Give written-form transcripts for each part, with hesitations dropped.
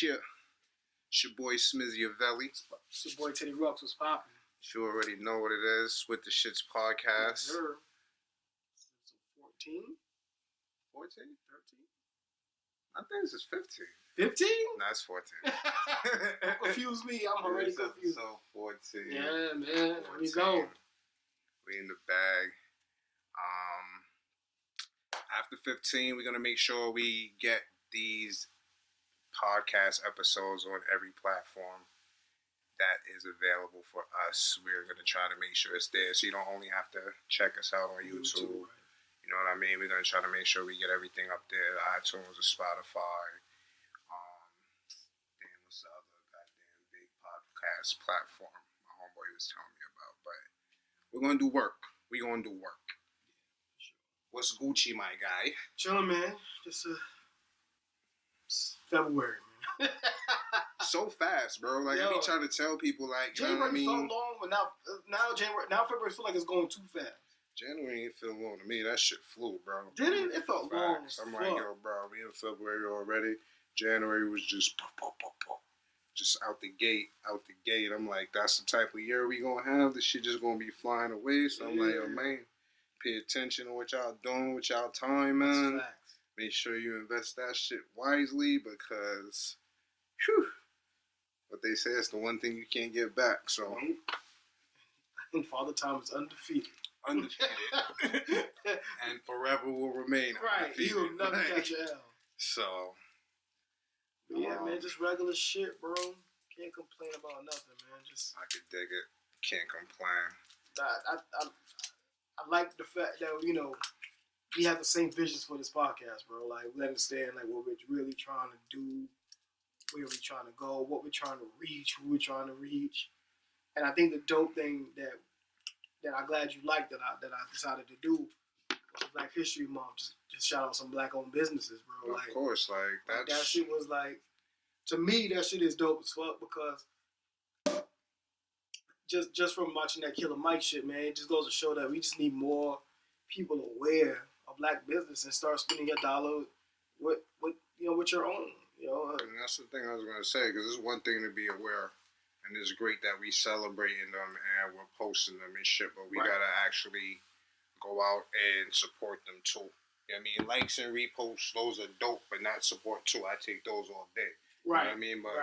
Shit. It's your boy Smizzy-Teddy. It's your boy Teddy Rocks. What's poppin'? You already know what it is with the Shits podcast. Sure. 14? 14? 13? I think this is 15. 15? Nah, it's 14. Don't confuse me. I'm already confused. So 14. Yeah, man. There we go. We in the bag. After 15, we're going to make sure we get these podcast episodes on every platform that is available for us. We're going to try to make sure it's there, so you don't only have to check us out on YouTube. Right. You know what I mean? We're going to try to make sure we get everything up there, iTunes or Spotify. What's the other goddamn big podcast platform my homeboy was telling me about? But we're going to do work. We're going to do work. Sure. What's Gucci, my guy? Chillin', man. Just February, man. So fast, bro. Like, I be trying to tell people, like, you know what I mean? January felt long, but now February feel like it's going too fast. January ain't feel long to me. That shit flew, bro. Did it? It felt long. I'm like, yo, bro, we in February already. January was just out the gate. I'm like, that's the type of year we gonna have. This shit just gonna be flying away. So I'm like, yo, man, pay attention to what y'all doing with y'all time, man. That's facts. Make sure you invest that shit wisely because, whew, what they say is the one thing you can't get back. So, and Father Time is undefeated. And forever will remain undefeated. He will never catch an L. So, yeah, man, just regular shit, bro. Can't complain about nothing, man. Just I could dig it. Can't complain. I like the fact that, you know, we have the same visions for this podcast, bro. Like, we understand, like, what we're really trying to do, where we're trying to go, what we're trying to reach, who we're trying to reach. And I think the dope thing that I'm glad you liked that I decided to do was Black History Month. Just shout out some black-owned businesses, bro. Of course, like, that shit was, like, to me, that shit is dope as fuck because just from watching that Killer Mike shit, man, it just goes to show that we just need more people aware of black business and start spending your dollar with your own, you know. And that's the thing I was gonna say, because it's one thing to be aware, and it's great that we celebrating them and we're posting them and shit, but we gotta actually go out and support them too. You know what I mean? Likes and reposts, those are dope, but not support too. I take those all day. Right. You know what I mean? But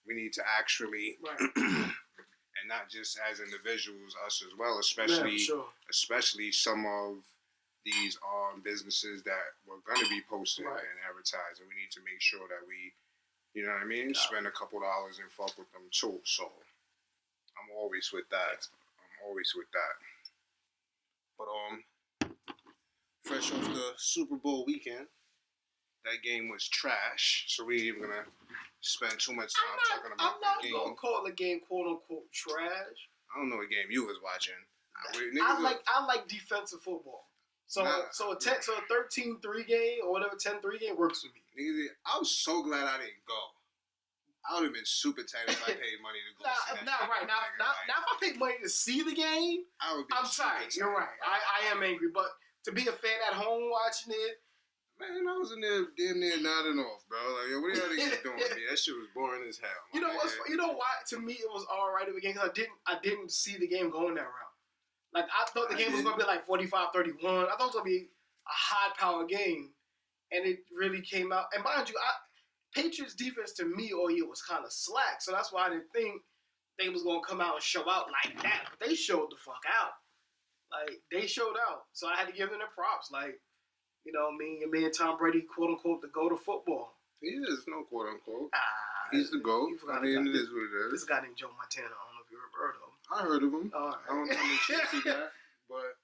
we need to actually and not just as individuals, us as well, especially some of these businesses that we're going to be posting and advertising. We need to make sure that we, you know what I mean, spend a couple dollars and fuck with them too. So I'm always with that. But fresh off the Superbowl weekend, that game was trash. So we ain't even gonna spend too much time talking about the game. I'm not gonna call the game quote unquote trash. I don't know what game you was watching. I like defensive football. So a 13-3 game or whatever 10-3 game works for me. I was so glad I didn't go. I would have been super tight if I paid money to go see that. Now if I paid money to see the game, I would be I'm tight. You're right. I am angry, but to be a fan at home watching it, man, I was in there damn near nodding off, bro. Like, yo, what are y'all niggas doing, man? That shit was boring as hell. You know why? To me, it was all right at the beginning because I didn't see the game going that route. Like, I thought the game was going to be like 45-31. I thought it was going to be a high-power game, and it really came out. And mind you, Patriots defense to me all year was kind of slack, so that's why I didn't think they was going to come out and show out like that. But they showed the fuck out. Like, they showed out. So I had to give them their props. Like, you know, me and Tom Brady, quote-unquote, the GOAT of football. He is no quote-unquote. He's the GOAT. I mean, it is what it is. This guy named Joe Montana. I don't know if you ever heard of him. I heard of him. Right. I don't know how many chips he got, but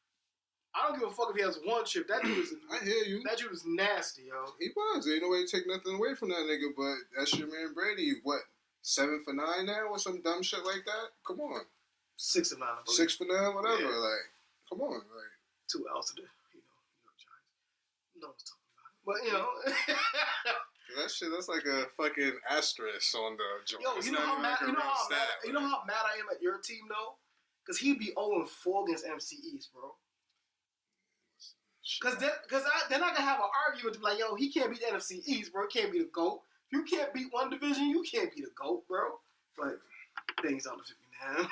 I don't give a fuck if he has one chip. That dude is. I hear you. That dude is nasty, yo. He was. Ain't no way to take nothing away from that nigga, but that's your man Brady. What, 7 for 9 now or some dumb shit like that? Come on. 6 for 9, I believe. 6 for 9, whatever. Yeah. Like, come on. Like 2 L's to the, New York Giants. No one's talking about it, but you know. That shit, that's like a fucking asterisk on the joint. Yo, you know how mad I am at your team though? Because he'd be 0-4 against MC East, bro. Because then I can have an argument to be like, yo, he can't beat the NFC East, bro. He can't be the GOAT. you can't beat one division, you can't be the GOAT, bro. But things don't fit me now.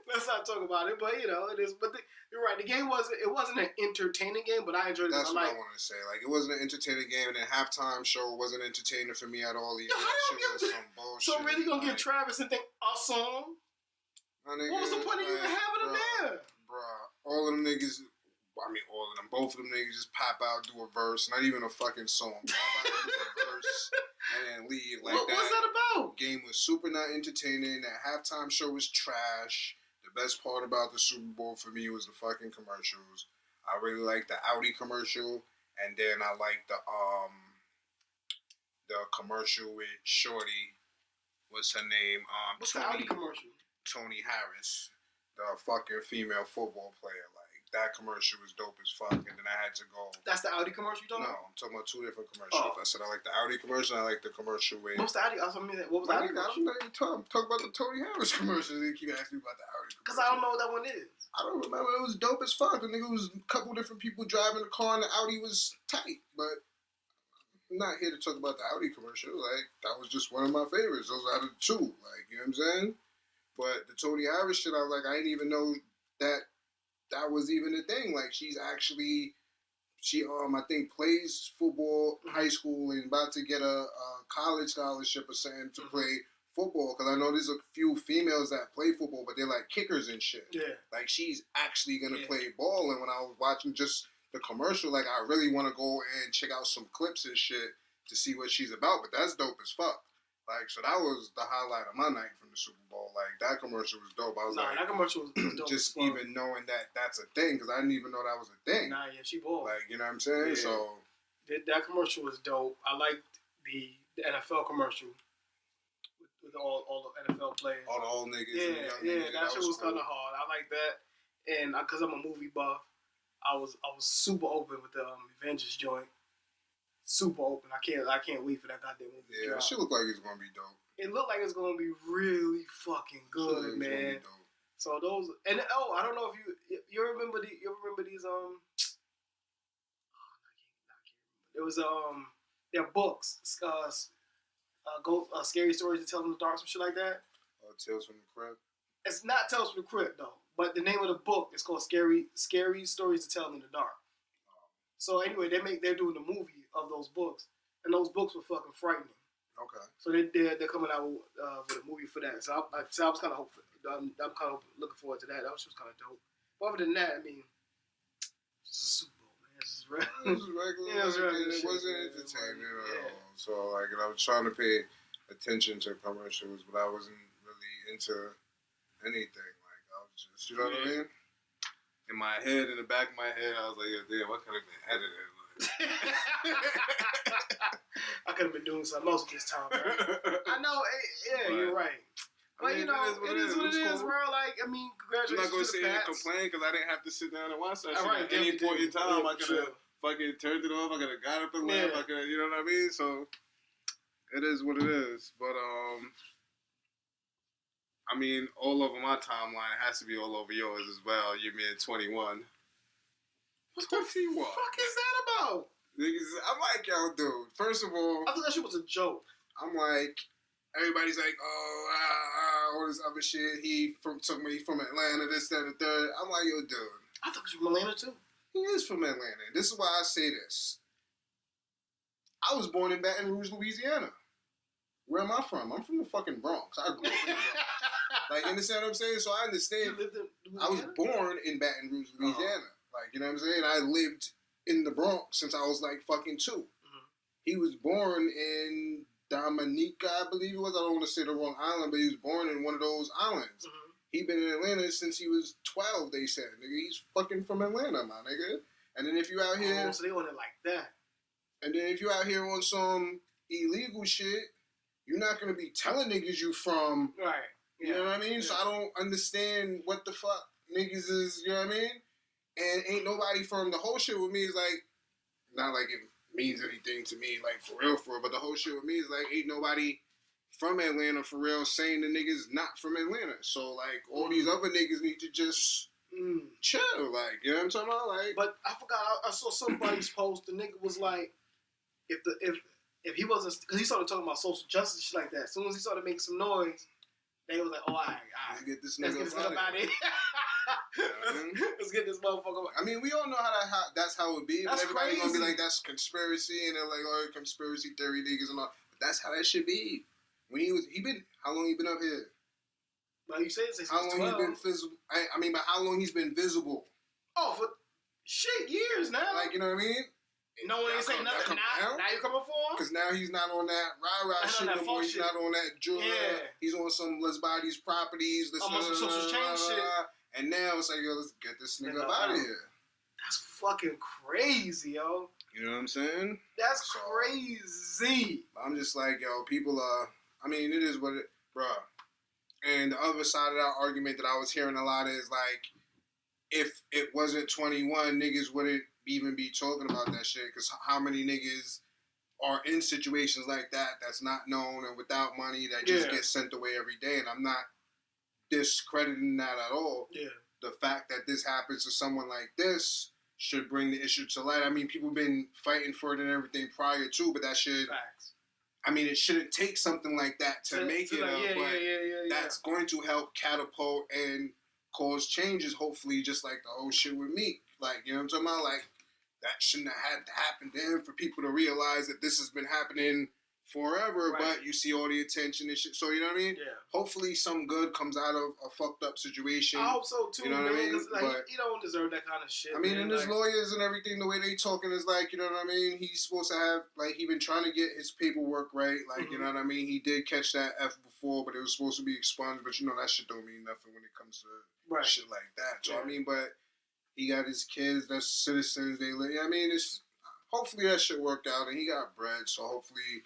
Let's not talk about it. But it is. But you're right. The game wasn't an entertaining game, but I enjoyed it. That's what I wanted to say. Like, it wasn't an entertaining game, and the halftime show wasn't entertaining for me at all. Either. That shit was some bullshit. So really gonna get Travis and think a song? What was the point of you even having him there? Bruh, all of them niggas. I mean, all of them. Both of them niggas just pop out, do a verse, not even a fucking song. Pop out, do a verse, and then leave like that. What's that about? Game was super not entertaining. That halftime show was trash. The best part about the Super Bowl for me was the fucking commercials. I really liked the Audi commercial, and then I liked the commercial with Shorty. What's her name? What's the Audi commercial? Tony Harris, the fucking female football player. That commercial was dope as fuck, and then I had to go. That's the Audi commercial you talking about? No, I'm talking about two different commercials. I said I like the Audi commercial, and I like the commercial with. What's the Audi? What was the Audi commercial? I don't know. Talk about the Tony Harris commercial. They keep asking me about the Audi commercial. Because I don't know what that one is. I don't remember. It was dope as fuck. The nigga was a couple different people driving the car, and the Audi was tight. But I'm not here to talk about the Audi commercial. Like, that was just one of my favorites. Those out of the two. Like, you know what I'm saying? But the Tony Harris shit, I was like, I didn't even know that was even a thing. Like, she I think plays football high school and about to get a college scholarship or something to play football. Because I know there's a few females that play football, but they're like kickers and shit. Yeah. Like, she's actually gonna play ball. And when I was watching just the commercial, like, I really want to go and check out some clips and shit to see what she's about. But that's dope as fuck. Like, so that was the highlight of my night from the Super Bowl. Like, that commercial was dope. I was like, that commercial was dope. Just even knowing that that's a thing, because I didn't even know that was a thing. Yeah, she balled. Like, you know what I'm saying? Yeah. So that commercial was dope. I liked the NFL commercial with all the NFL players. All the old niggas. Yeah, and the young niggas. That shit was kind of hard. I like that, and because I'm a movie buff, I was super open with the Avengers joint. Super open. I can't wait for that goddamn movie. Yeah, it should look like it's gonna be dope. It looked like it's gonna be really fucking good, man. So those and I don't know if you remember these there was their books scary stories to tell in the dark, some shit like that. Tales from the Crypt. It's not Tales from the Crypt though, but the name of the book is called Scary Stories to Tell in the Dark. So anyway, they're doing the movie of those books, and those books were fucking frightening. Okay. So they're coming out with a movie for that. So I was kind of hopeful. I'm kind of looking forward to that. That was just kind of dope. But other than that, I mean, it's a Super Bowl, man. It's regular. It was regular. Yeah, it wasn't entertaining at all. So like, I was trying to pay attention to commercials, but I wasn't really into anything. Like, I was just, you know what I mean? In my head, in the back of my head, I was like, damn, what could have been edited? I could have been doing something else this time, bro. I know, you're right. But, it is what it is, bro. Like, I mean, congratulations. I'm not going to sit here and complain because I didn't have to sit down and watch that shit. Right, at any point in time, I could have fucking turned it off. I could have got up and left. I could have, you know what I mean? So, it is what it is. But, I mean, all over my timeline, it has to be all over yours as well. You mean 21. What the fuck is that about? Niggas, I'm like, yo, dude. First of all, I thought that shit was a joke. I'm like, everybody's like, all this other shit. He from Atlanta, this, that, and the third. I'm like, yo, dude. I thought he was from Atlanta too. He is from Atlanta. This is why I say this. I was born in Baton Rouge, Louisiana. Where am I from? I'm from the fucking Bronx. I grew up in the Bronx. Like, you understand what I'm saying? So I understand. You lived in Louisiana? I was born in Baton Rouge, Louisiana. Like, you know what I'm saying? I lived in the Bronx since I was like fucking 2. Mm-hmm. He was born in Dominica, I believe it was. I don't want to say the wrong island, but he was born in one of those islands. Mm-hmm. He been in Atlanta since he was 12, they said. Nigga, he's fucking from Atlanta, my nigga. And then if you out here... Oh, so they want it like that. And then if you out here on some illegal shit, you're not going to be telling niggas you from... Right. Yeah. You know what I mean? Yeah. So I don't understand what the fuck niggas is, you know what I mean? And ain't nobody from the whole shit with me is like, not like it means anything to me, like for real, but the whole shit with me is like, ain't nobody from Atlanta for real saying the niggas not from Atlanta. So like, all these other niggas need to just chill, like, you know what I'm talking about? Like, but I forgot, I saw somebody's post, the nigga was like, if if he wasn't, because he started talking about social justice shit like that. As soon as he started making some noise, they was like, "Oh, all right, let's get this let's get this nigga out of here. Let's get this motherfucker." I mean, we all know how that's how it be. But everybody's gonna be like, "That's conspiracy," and they're like, "Oh, conspiracy theory niggas and all." But that's how that should be. When how long he been up here? Well, you said since how long 12. he been visible? I mean, but how long he's been visible? Oh, for shit, years now. Like, you know what I mean? No one ain't saying nothing. Now you coming for him? Because now he's not on that rah-rah shit anymore. He's not on that jewelry. Yeah. He's on some let's buy these properties. Let's some social change shit. And now it's like, yo, let's get this nigga up out of here. That's fucking crazy, yo. You know what I'm saying? That's crazy. I'm just like, yo, people are, I mean, it is what it, bruh. And the other side of that argument that I was hearing a lot is like, if it wasn't 21, niggas wouldn't even be talking about that shit. Because how many niggas are in situations like that that's not known and without money that just get sent away every day? And I'm not discrediting that at all. Yeah. The fact that this happens to someone like this should bring the issue to light. I mean, people have been fighting for it and everything prior to, but that should... Facts. I mean, it shouldn't take something like that to make it up, but that's going to help catapult and cause changes, hopefully, just like the whole shit with me. Like, you know what I'm talking about? Like, that shouldn't have had to happen to him for people to realize that this has been happening forever, but you see all the attention and shit. So, you know what I mean? Yeah. Hopefully some good comes out of a fucked up situation. I hope so, too, you know what I mean? Like, but he don't deserve that kind of shit, I mean, and his lawyers and everything, the way they talking is like, you know what I mean? He's supposed to have, like, he been trying to get his paperwork right. Like, you know what I mean? He did catch that F before, but it was supposed to be expunged. But, you know, that shit don't mean nothing when it comes to shit like that. So, I mean, but he got his kids, that's citizens. They live. I mean, it's hopefully that shit worked out. And he got bread, so hopefully...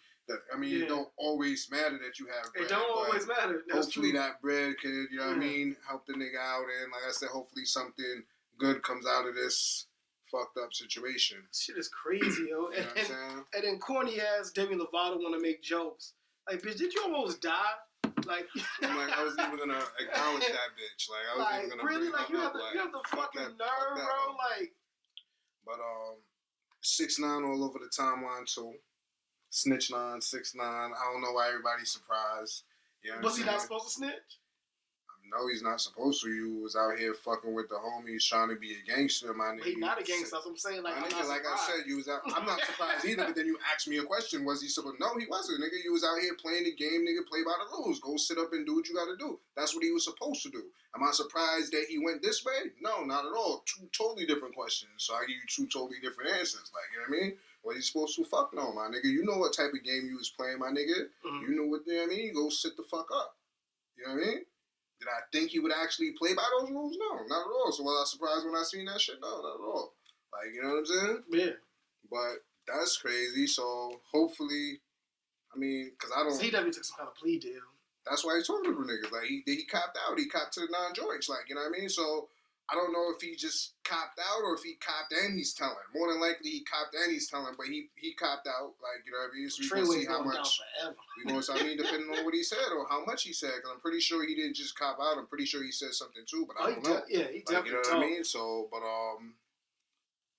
I mean, it don't always matter that you have bread. It don't always matter. That's hopefully true. that bread could, you know what I mean, help the nigga out. And like I said, hopefully something good comes out of this fucked up situation. Shit is crazy, yo. You know what I'm saying? And then corny ass Demi Lovato want to make jokes. Like, bitch, did you almost die? Like, I'm like, I wasn't even gonna acknowledge that bitch. Like, I wasn't even gonna really? bring like, you have the fucking nerve, bro. Like, but 6ix9ine all over the timeline too. Snitch 9, 6ix9ine. I don't know why everybody's surprised. You know was he not supposed to snitch? No, he's not supposed to. You was out here fucking with the homies trying to be a gangster, my nigga. But he's not a gangster. That's what I'm saying. Like, like I said, you was out. I'm not surprised either. But then you asked me a question: was he supposed? No, he wasn't, nigga. You was out here playing the game, nigga. Play by the rules. Go sit up and do what you got to do. That's what he was supposed to do. Am I surprised that he went this way? No, not at all. Two totally different questions. So I give you two totally different answers. Like, you know what I mean? What you supposed to? Fuck no, my nigga. You know what type of game you was playing, my nigga. You know what, you know what I mean? Go sit the fuck up. You know what I mean? Did I think he would actually play by those rules? No, not at all. So was I surprised when I seen that shit? No, not at all. Like, you know what I'm saying? Yeah. But that's crazy. So hopefully, I mean, because I don't... So he definitely took some kind of plea deal. That's why he's talking to niggas. Like, he copped out. He copped to the non-joints. Like, you know what I mean? So I don't know if he just copped out or if he copped and he's telling. More than likely he copped and he's telling, but he copped out. Like, you know what I mean? So we can see how much. We gonna see, I mean, depending on what he said or how much he said. Because I'm pretty sure he didn't just cop out. I'm pretty sure he said something too, but I don't know. He definitely you know what I mean? So, but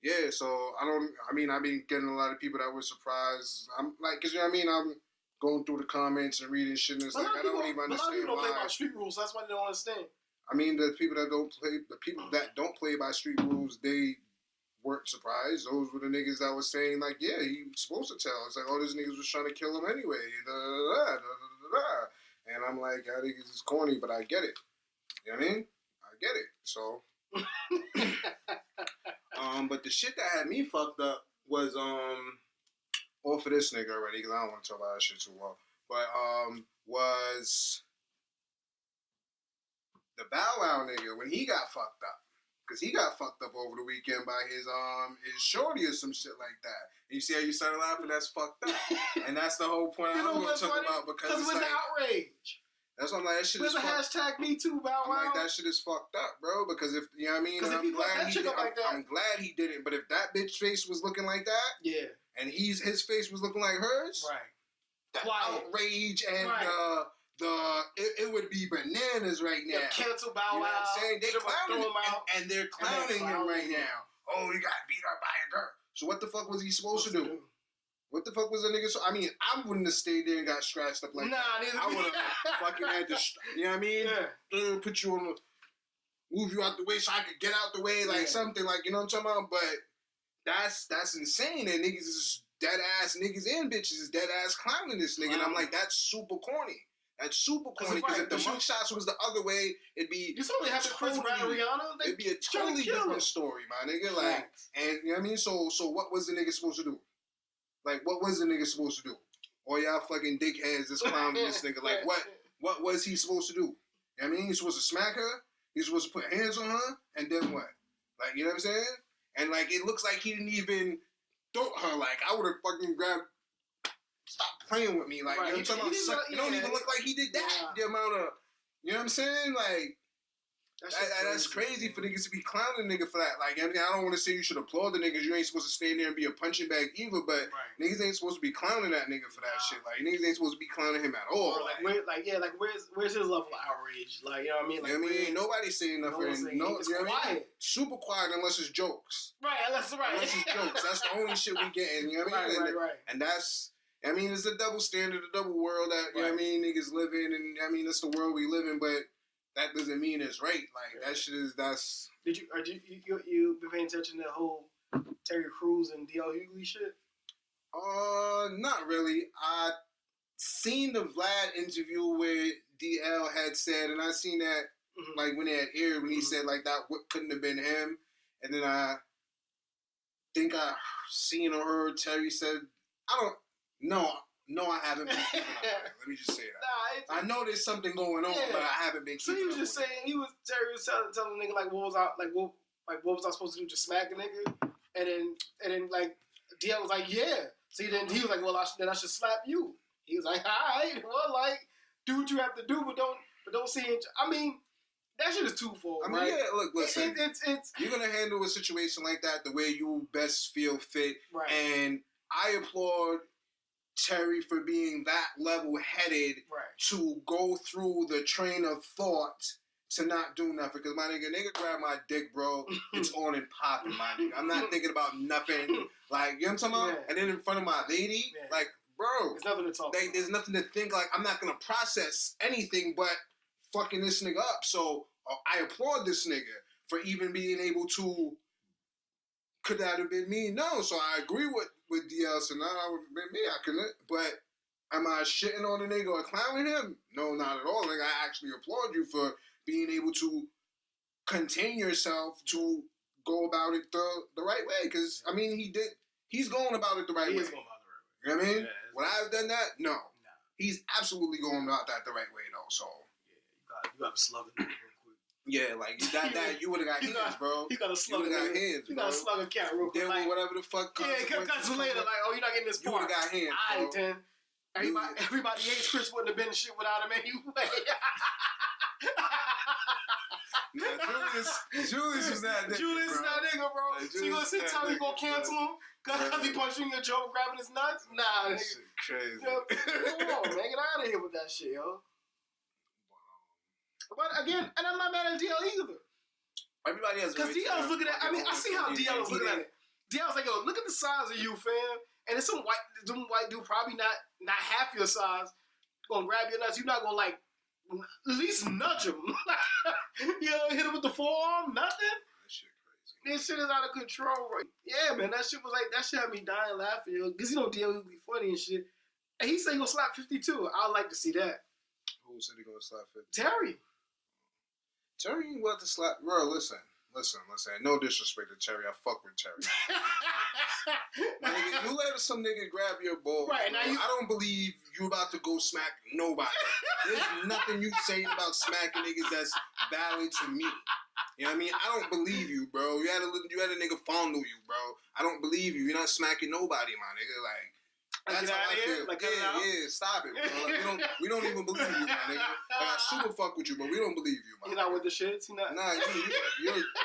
yeah. So I don't. I mean, I've been getting a lot of people that were surprised. I'm like, cause you know what I mean. I'm going through the comments and reading shit, and it's like I don't even understand why. A lot of people don't play by street rules. So that's why they don't understand. I mean, the people that don't play by street rules, they weren't surprised. Those were the niggas that was saying, like, yeah, he was supposed to tell. It's like, oh, these niggas was trying to kill him anyway. And I'm like, I think it's corny, but I get it. You know what I mean? I get it. So, but the shit that had me fucked up was, off of this nigga already, because I don't want to talk about that shit too well, but, was... the Bow Wow nigga, when he got fucked up. Because he got fucked up over the weekend by his shorty or some shit like that. And you see how you started laughing? That's fucked up. And that's the whole point I'm going to talk about because it's like... outrage. That's what I'm like, that shit is fucked up. There's a hashtag Me Too Bow Wow. I'm like, that shit is fucked up, bro. Because if, you know what I mean? I'm glad he didn't. But if that bitch face was looking like that. Yeah. And his face was looking like hers. Right. The outrage and it would be bananas right now. Cancel Bow Wow. You know what I'm saying? They clowning him and they're clowning him right now. Oh, he got beat up by a girl. So what the fuck was he supposed to do? What the fuck was the nigga? So, I mean, I wouldn't have stayed there and got scratched up like that. Neither. I would have fucking had to, you know what I mean? Yeah. Put you on the, move you out the way so I could get out the way, like something like, you know what I'm talking about? But that's insane. And niggas is dead ass niggas and bitches is dead ass clowning this nigga. And I'm like, that's super corny. That's super corny because if the mugshots was the other way, it'd be. You saw what happened to Chris Brown and Rihanna? It'd be a totally different story, my nigga. Like, and you know what I mean? So what was the nigga supposed to do? Like, what was the nigga supposed to do? Or y'all fucking dickheads just clowning this nigga. Like, what was he supposed to do? You know what I mean? He's supposed to smack her. He's supposed to put hands on her. And then what? Like, you know what I'm saying? And, like, it looks like he didn't even throw her. Like, I would have fucking grabbed... Stop playing with me. Like, you know what I'm talking about? It don't even look like he did that. The amount of... You know what I'm saying? Like... That's crazy for niggas to be clowning a nigga for that. Like, I mean, I don't want to say you should applaud the niggas. You ain't supposed to stand there and be a punching bag either, but niggas ain't supposed to be clowning that nigga for that shit. Like, niggas ain't supposed to be clowning him at all. Where's his level of outrage? Like, you know what I mean? Like, you know what I mean? Nobody's saying nothing. It's you know quiet. I mean? Super quiet unless it's jokes. Unless it's jokes. That's the only shit we getting. You know what I mean? Right. And that's... I mean, it's a double standard, a double world that, you know what I mean, niggas live in, and I mean, that's the world we live in, but that doesn't mean it's right. Like, that shit is, that's... Did you been paying attention to the whole Terry Crews and D.L. Hughley shit? Not really. I seen the Vlad interview where D.L. had said, and I seen that, like, when it had aired, when he said, like, that couldn't have been him, and then I think I seen or heard Terry said, No, I haven't been keeping up with it. Let me just say that. I know there's something going on, but I haven't been keeping up. So he was just saying, Terry was telling the nigga, like, what was I supposed to do, just smack a nigga? And then like, DL was like, yeah. So he was like, well, then I should slap you. He was like, all right, well, like, do what you have to do, but don't see it. I mean, that shit is twofold, I mean, right? yeah, look, listen. It's you're going to handle a situation like that the way you best feel fit. Right. And I applaud Terry for being that level-headed to go through the train of thought to not do nothing. Because my nigga grab my dick, bro. It's on and popping, my nigga. I'm not thinking about nothing. Like, you know what I'm talking about? And then in front of my lady, like, bro. There's nothing to talk about. There's nothing to think. Like, I'm not going to process anything but fucking this nigga up. So, I applaud this nigga for even being able to... Could that have been me? No. So, I agree with DL, so that would have been me. I couldn't. But am I shitting on the nigga or clowning him? No, not at all. Like, I actually applaud you for being able to contain yourself to go about it the right way. Because, I mean, he's going about it the right way. He is going about it the You right way. know what I mean? Yeah, Would I have done that? No. He's absolutely going about that the right way, though. So. Yeah, you got to slug it real quick. Yeah, like, that you would have got hands, bro. You got to slug it. You got to slug a cat real quick. Then whatever the fuck comes. Yeah, cuts later. Like, oh, you're not getting this part. You would have got hands, bro. All right, then. Everybody hates Chris wouldn't have been shit without him anyway. Julius was that nigga. Julius is that nigga, bro. So you gonna sit time you gonna cancel him? Cause he punching your jaw, grabbing his nuts? Nah, nigga. Shit crazy. Come on, man. Get out of here with that shit, yo. But again, and I'm not mad at DL either. Everybody has. Because DL's looking at. I mean, I see how DL is looking at it. DL's like, yo, look at the size of you, fam. And it's some white dude, probably not half your size, gonna grab your nuts. You're not gonna like at least nudge him. You know, hit him with the forearm, nothing. That shit crazy. This shit is out of control, right? Yeah, man, that shit had me dying laughing, yo. Because DL would be funny and shit. And he said he gonna slap 52. I'd like to see that. Who said he gonna slap 50? Terry ain't about to slap. Bro, listen. No disrespect to Terry. I fuck with Terry. Nigga, you let some nigga grab your balls. Right, now I don't believe you about to go smack nobody. There's nothing you say about smacking niggas that's valid to me. You know what I mean? I don't believe you, bro. You had a nigga fondle you, bro. I don't believe you. You're not smacking nobody, my nigga. Like, that's how I feel. Like, yeah, stop it, bro. Like, we don't even believe you, my nigga. Like, I super fuck with you, but we don't believe you, my nigga. You're not with the shits? Nah,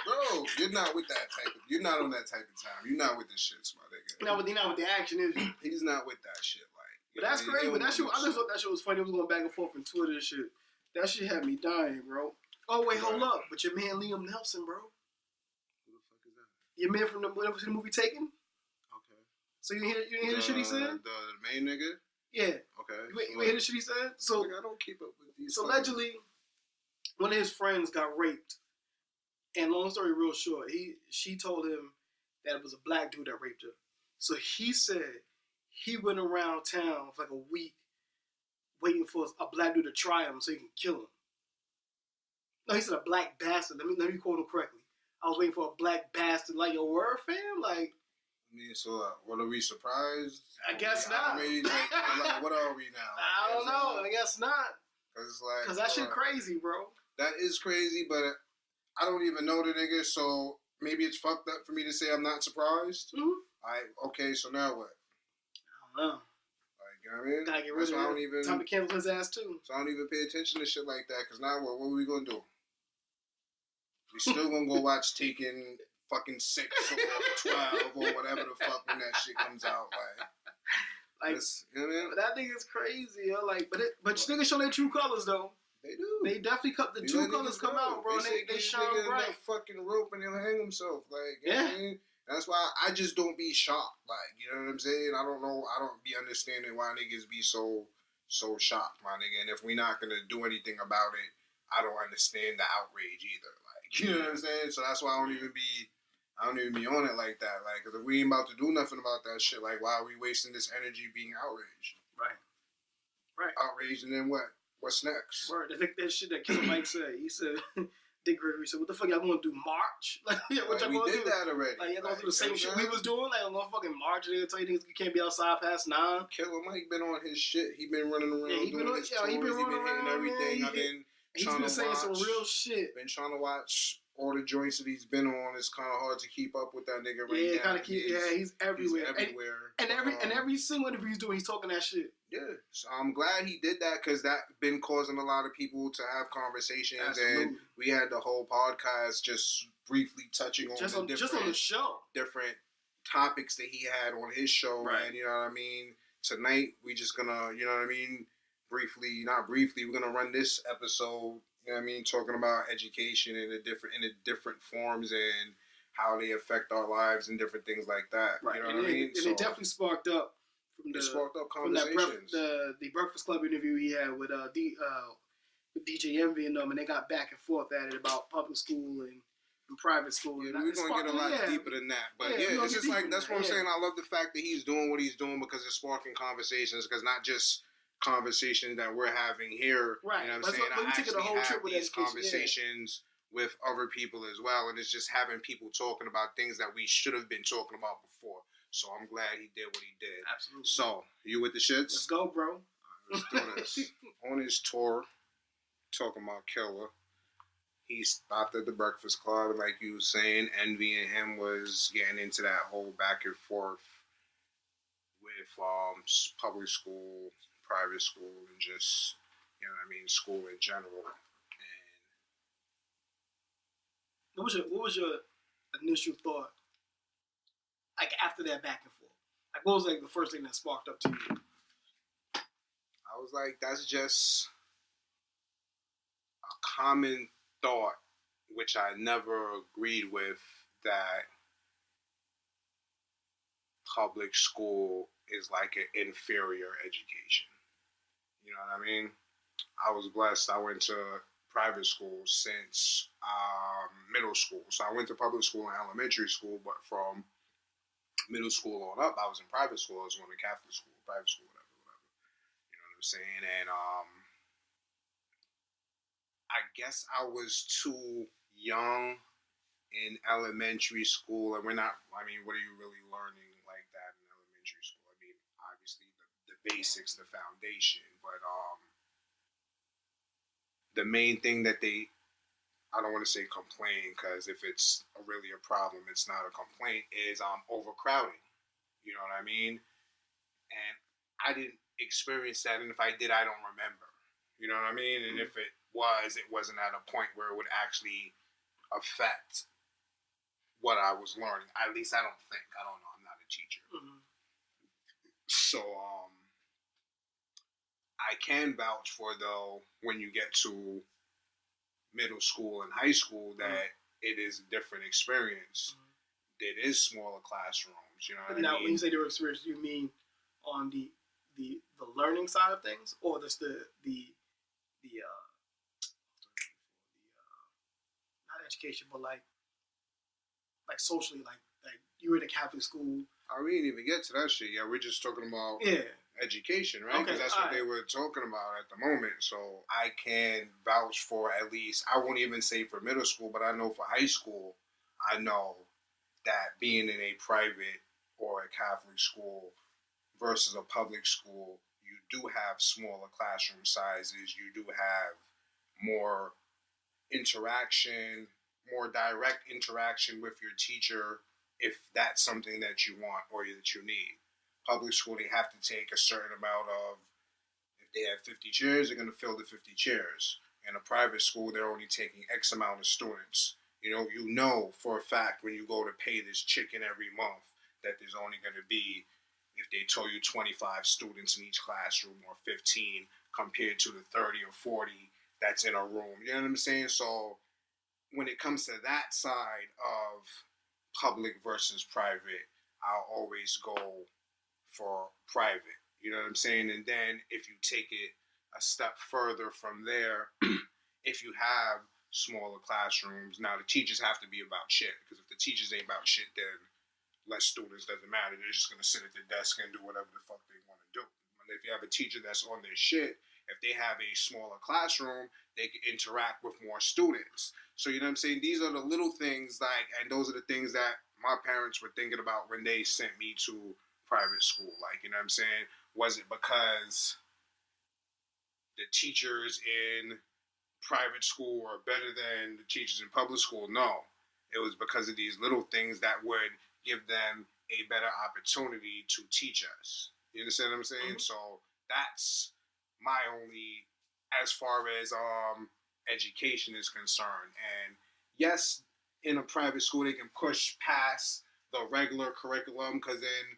bro, you're not with that type of, you're not on that type of time. You're not with the shits, my nigga. You're not with the action, is you? He's not with that shit, like. But that's crazy, but that shit, I just thought that shit was funny. It was going back and forth on Twitter and shit. That shit had me dying, bro. Oh, wait, hold up. But your man Liam Nelson, bro. Who the fuck is that? Your man from the movie Taken? So you didn't hear the shit he said? The main nigga? Yeah. Okay. You hear the shit he said? So I don't keep up with these. So allegedly, one of his friends got raped. And long story real short, she told him that it was a black dude that raped her. So he said he went around town for like a week waiting for a black dude to try him so he can kill him. No, he said a black bastard. Let me quote him correctly. I was waiting for a black bastard. Like, your word, fam? Like, I mean, so what are we surprised? I guess not. Like, what are we now? I don't know. I guess not. Because that shit crazy, bro. That is crazy, but I don't even know the nigga, so maybe it's fucked up for me to say I'm not surprised. Mm-hmm. Okay, so now what? I don't know. Like, you know what I mean? Gotta get rid of it. Time to cancel his ass, too. So I don't even pay attention to shit like that, because now what are we going to do? We still going to go watch Taken fucking 6 or 12 or whatever the fuck when that shit comes out. Like you know what I mean? That nigga's crazy, yo. Like, but niggas show their true colors, though. They do. They definitely the true colors come out, bro. They shine bright. That fucking rope and he'll hang himself. Like, you yeah. know what I mean? That's why I just don't be shocked. Like, you know what I'm saying? I don't know. I don't be understanding why niggas be so shocked, my nigga. And if we not gonna do anything about it, I don't understand the outrage either. Like, you know what I'm saying? So that's why I don't even be on it like that. Like, cause if we ain't about to do nothing about that shit, like, why are we wasting this energy being outraged? Right. Outraged, and then what? What's next? Right. I think that shit that Killer Mike said. He said, Dick Gregory said, "What the fuck y'all gonna do? March? Like, what y'all gonna do? We did that already. Like, y'all gonna do the same shit we was doing? Like, I'm gonna fucking march and tell you niggas you can't be outside past 9. Killer Mike been on his shit. He been running around. Yeah, he been hitting everything. Man. He's been saying some real shit. Been trying to watch all the joints that he's been on. It's kind of hard to keep up with that nigga right now. Yeah, kind of keep. He's everywhere. He's everywhere. And every single interview he's doing, he's talking that shit. Yeah, so I'm glad he did that because that been causing a lot of people to have conversations. Absolutely. And we had the whole podcast just briefly touching on just on the show, different topics that he had on his show. Right. And you know what I mean. Tonight we just gonna, you know what I mean, not briefly, we're gonna run this episode. You know what I mean, talking about education in the different forms and how they affect our lives and different things like that. Right. You know what I mean? And it definitely sparked up. Conversations. The Breakfast Club interview he had with DJ Envy and them, and they got back and forth at it about public school and private school. Yeah, we're gonna get a lot deeper than that, but it's just like that's what I'm saying. I love the fact that he's doing what he's doing because it's sparking conversations. Because not just conversations that we're having here, right? You know what I'm saying? I actually have these conversations with other people as well, and it's just having people talking about things that we should have been talking about before. So I'm glad he did what he did. Absolutely. So, you with the shits? Let's go, bro. Let's do this. On his tour, talking about Killer, he stopped at the Breakfast Club, and like you was saying, Envy and him was getting into that whole back and forth with public school, private school, and just, you know what I mean, school in general. And what was your initial thought? Like, after that back and forth. Like, what was, like, the first thing that sparked up to you? I was like, that's just a common thought, which I never agreed with, that public school is like an inferior education. You know what I mean? I was blessed. I went to private school since middle school. So I went to public school and elementary school, but from middle school on up, I was in private school. I was going to Catholic school, private school, whatever. You know what I'm saying? And I guess I was too young in elementary school, and what are you really learning like that in elementary school? I mean, obviously the basics, the foundation, but the main thing that I don't want to say complain, because if it's really a problem, it's not a complaint, is overcrowding. You know what I mean? And I didn't experience that, and if I did, I don't remember. You know what I mean? And if it wasn't at a point where it would actually affect what I was learning. At least I don't think. I don't know. I'm not a teacher. Mm-hmm. So, I can vouch for, though, when you get to middle school and high school, that it is a different experience. it is smaller classrooms. You know what I now, mean? when you say they were experienced, you mean on the learning side of things, or just the not education, but like socially, like you were in a Catholic school. We didn't even get to that shit. Yeah, we're just talking about education, right? Because that's what they were talking about at the moment. So I can vouch for at least, I won't even say for middle school, but I know for high school, I know that being in a private or a Catholic school versus a public school, you do have smaller classroom sizes. You do have more interaction, more direct interaction with your teacher if that's something that you want or that you need. Public school, they have to take a certain amount of, if they have 50 chairs, they're going to fill the 50 chairs. In a private school, they're only taking X amount of students. You know for a fact when you go to pay this chicken every month that there's only going to be, if they told you 25 students in each classroom or 15 compared to the 30 or 40 that's in a room. You know what I'm saying? So when it comes to that side of public versus private, I'll always go for private. You know what I'm saying? And then if you take it a step further from there, if you have smaller classrooms, now the teachers have to be about shit, because if the teachers ain't about shit, then less students doesn't matter. They're just going to sit at the desk and do whatever the fuck they want to do. And if you have a teacher that's on their shit, if they have a smaller classroom, they can interact with more students. So, you know what I'm saying? These are the little things, and those are the things that my parents were thinking about when they sent me to private school. You know what I'm saying? Was it because the teachers in private school were better than the teachers in public school? No. It was because of these little things that would give them a better opportunity to teach us. You understand what I'm saying? Mm-hmm. So that's my only, as far as education is concerned. And yes, in a private school, they can push past the regular curriculum, because in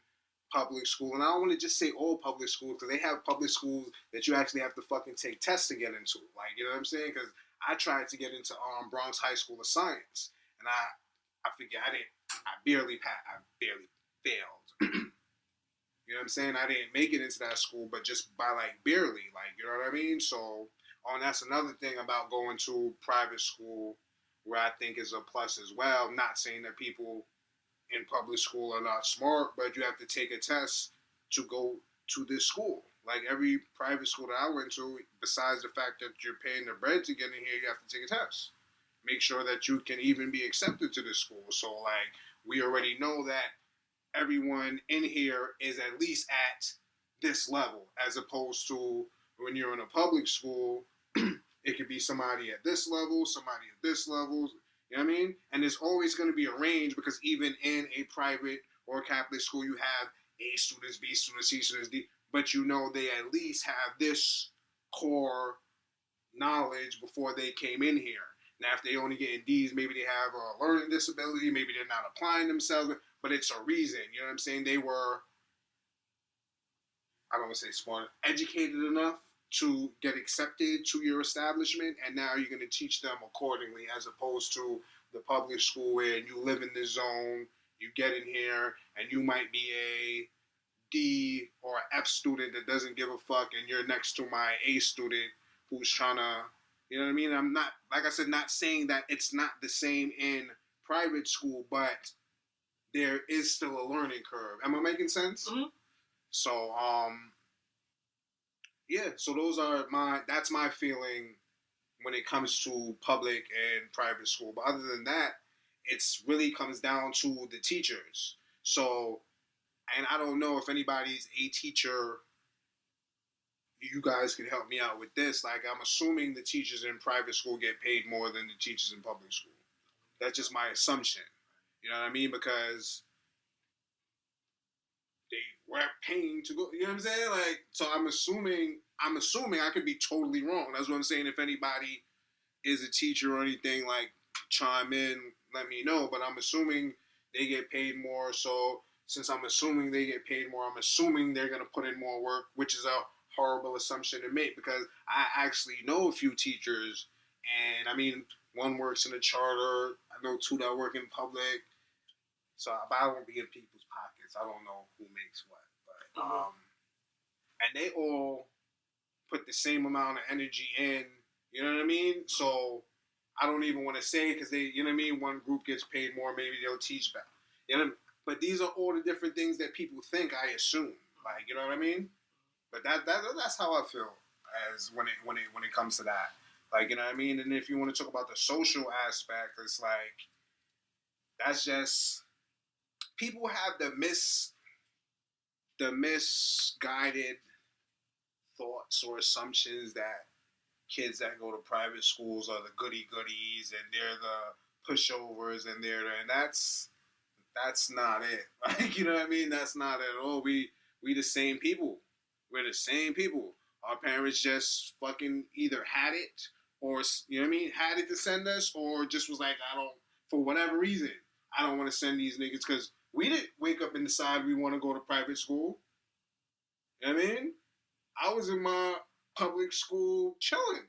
public school, and I don't want to just say all public schools, because they have public schools that you actually have to fucking take tests to get into. You know what I'm saying? Because I tried to get into Bronx High School of Science, and I figured I barely failed. You know what I'm saying? I didn't make it into that school, but just by barely, you know what I mean? So, that's another thing about going to private school where I think is a plus as well. I'm not saying that people in public school are not smart, but you have to take a test to go to this school. Every private school that I went to, besides the fact that you're paying the bread to get in here, you have to take a test. Make sure that you can even be accepted to this school. So, we already know that everyone in here is at least at this level, as opposed to when you're in a public school, it could be somebody at this level, somebody at this level. You know what I mean? And there's always going to be a range, because even in a private or Catholic school, you have A students, B students, C students, D, but they at least have this core knowledge before they came in here. Now, if they only getting D's, maybe they have a learning disability, maybe they're not applying themselves, but it's a reason. You know what I'm saying? They were, I don't want to say smart, educated enough to get accepted to your establishment, and now you're going to teach them accordingly, as opposed to the public school where you live in this zone, you get in here, and you might be a D or an F student that doesn't give a fuck, and you're next to my A student who's trying to, you know what I mean? I'm not, like I said, not saying that it's not the same in private school, but there is still a learning curve. Am I making sense? Mm-hmm. So, yeah, so that's my feeling when it comes to public and private school. But other than that, it's really comes down to the teachers. So, and I don't know if anybody's a teacher, you guys can help me out with this. I'm assuming the teachers in private school get paid more than the teachers in public school. That's just my assumption. You know what I mean? Because they weren't paying to go. You know what I'm saying? So I'm assuming I could be totally wrong. That's what I'm saying. If anybody is a teacher or anything, chime in, let me know. But I'm assuming they get paid more. So since I'm assuming they get paid more, I'm assuming they're going to put in more work, which is a horrible assumption to make, because I actually know a few teachers, and one works in a charter. I know two that work in public. So I won't be in people's pockets. I don't know who makes what, but and they all put the same amount of energy in. You know what I mean? So I don't even want to say because they, you know what I mean. One group gets paid more, maybe they'll teach better. You know, but these are all the different things that people think. I assume, like, you know what I mean. But that's how I feel as when it comes to that. Like, you know what I mean? And if you want to talk about the social aspect, it's like, that's just, people have the misguided thoughts or assumptions that kids that go to private schools are the goody-goodies and they're the pushovers and and that's not it. Like, you know what I mean? That's not it at all. We the same people. We're the same people. Our parents just fucking either had it or, you know what I mean, had it to send us, or just was like, for whatever reason, I don't want to send these niggas because we didn't wake up and decide we want to go to private school. You know what I mean? I was in my public school chilling.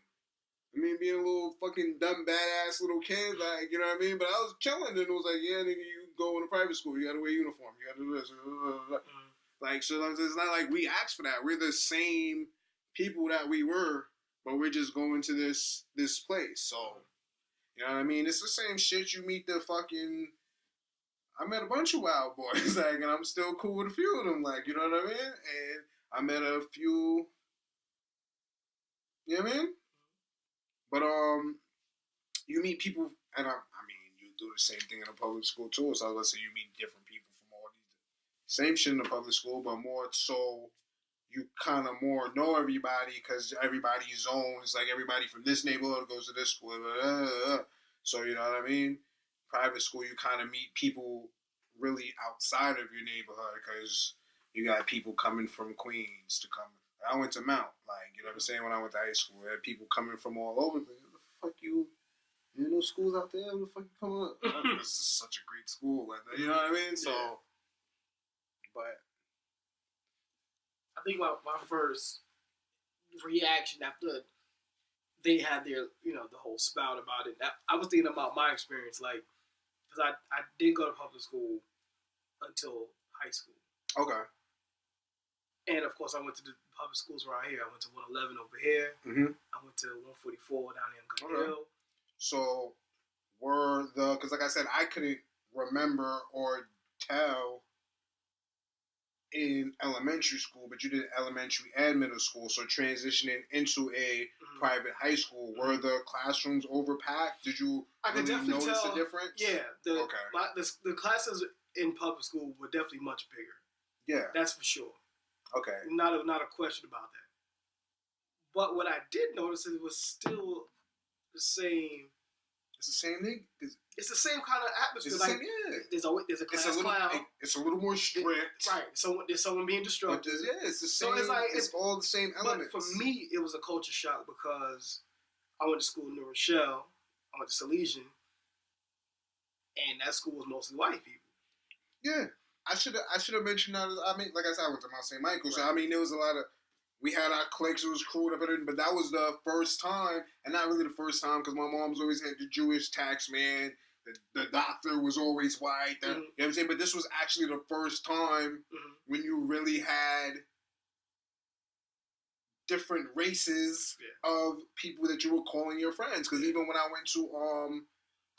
I mean, being a little fucking dumb, badass little kid, like, you know what I mean? But I was chilling, and it was like, yeah, nigga, you go into private school, you gotta wear a uniform, you gotta do this. Like, so it's not like we asked for that. We're the same people that we were, but we're just going to this place. So, you know what I mean? It's the same shit. You meet the fucking... I met a bunch of wild boys, like, and I'm still cool with a few of them, like, you know what I mean? And I met a few... You know what I mean? But, you meet people, and I mean, you do the same thing in a public school, too. So, let's say you meet different people from all these... Same shit in the public school, but more so you kind of more know everybody because everybody's own. It's like everybody from this neighborhood goes to this school. So, you know what I mean? Private school, you kind of meet people really outside of your neighborhood because you got people coming from Queens to come. I went to Mount, like, you know what I'm saying? When I went to high school, I had people coming from all over. Like, what the fuck you know, schools out there? What the fuck you coming up? Oh, this is such a great school, like, you know what I mean? So, yeah. But I think my first reaction after they had their, you know, the whole spout about it, I was thinking about my experience, like, because I did go to public school until high school. Okay. And, of course, I went to the public schools around here. I went to 111 over here. Mm-hmm. I went to 144 down here in Good Hill. So, because like I said, I couldn't remember or tell in elementary school, but you did elementary and middle school, so transitioning into a private high school, were the classrooms overpacked? Did you notice the difference? Yeah. The classes in public school were definitely much bigger. Yeah. That's for sure. Okay. Not a question about that. But what I did notice is it was still the same. It's the same thing. It's the same kind of atmosphere. It's the same, yeah. There's a class clown. It's a little more strict. Right. So there's someone being destructive. It's the same. So it's all the same elements. But for me, it was a culture shock because I went to school in New Rochelle. I went to Salesian. And that school was mostly white people. Yeah. I should have mentioned that. I mean, like I said, I went to Mount St. Michael. Right. So, I mean, there was a lot of... We had our cliques, it was crude up, but that was the first time, and not really the first time, because my mom's always had the Jewish tax man, the doctor was always white, you know what I'm saying? But this was actually the first time when you really had different races of people that you were calling your friends. Because even when I went to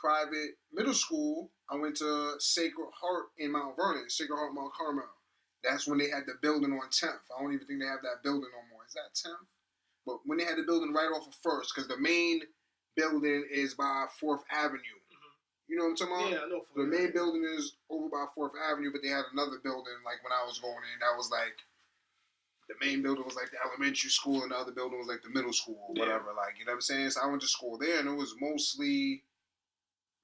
private middle school, I went to Sacred Heart in Mount Vernon, Sacred Heart Mount Carmel. That's when they had the building on 10th. I don't even think they have that building no more. Is that 10th? But when they had the building right off of 1st, because the main building is by 4th Avenue. You know what I'm talking about? Yeah, I know. The main building is over by 4th Avenue, but they had another building, like, when I was going in, that was, like, the main building was, like, the elementary school, and the other building was, like, the middle school or whatever. Like, you know what I'm saying? So I went to school there, and it was mostly...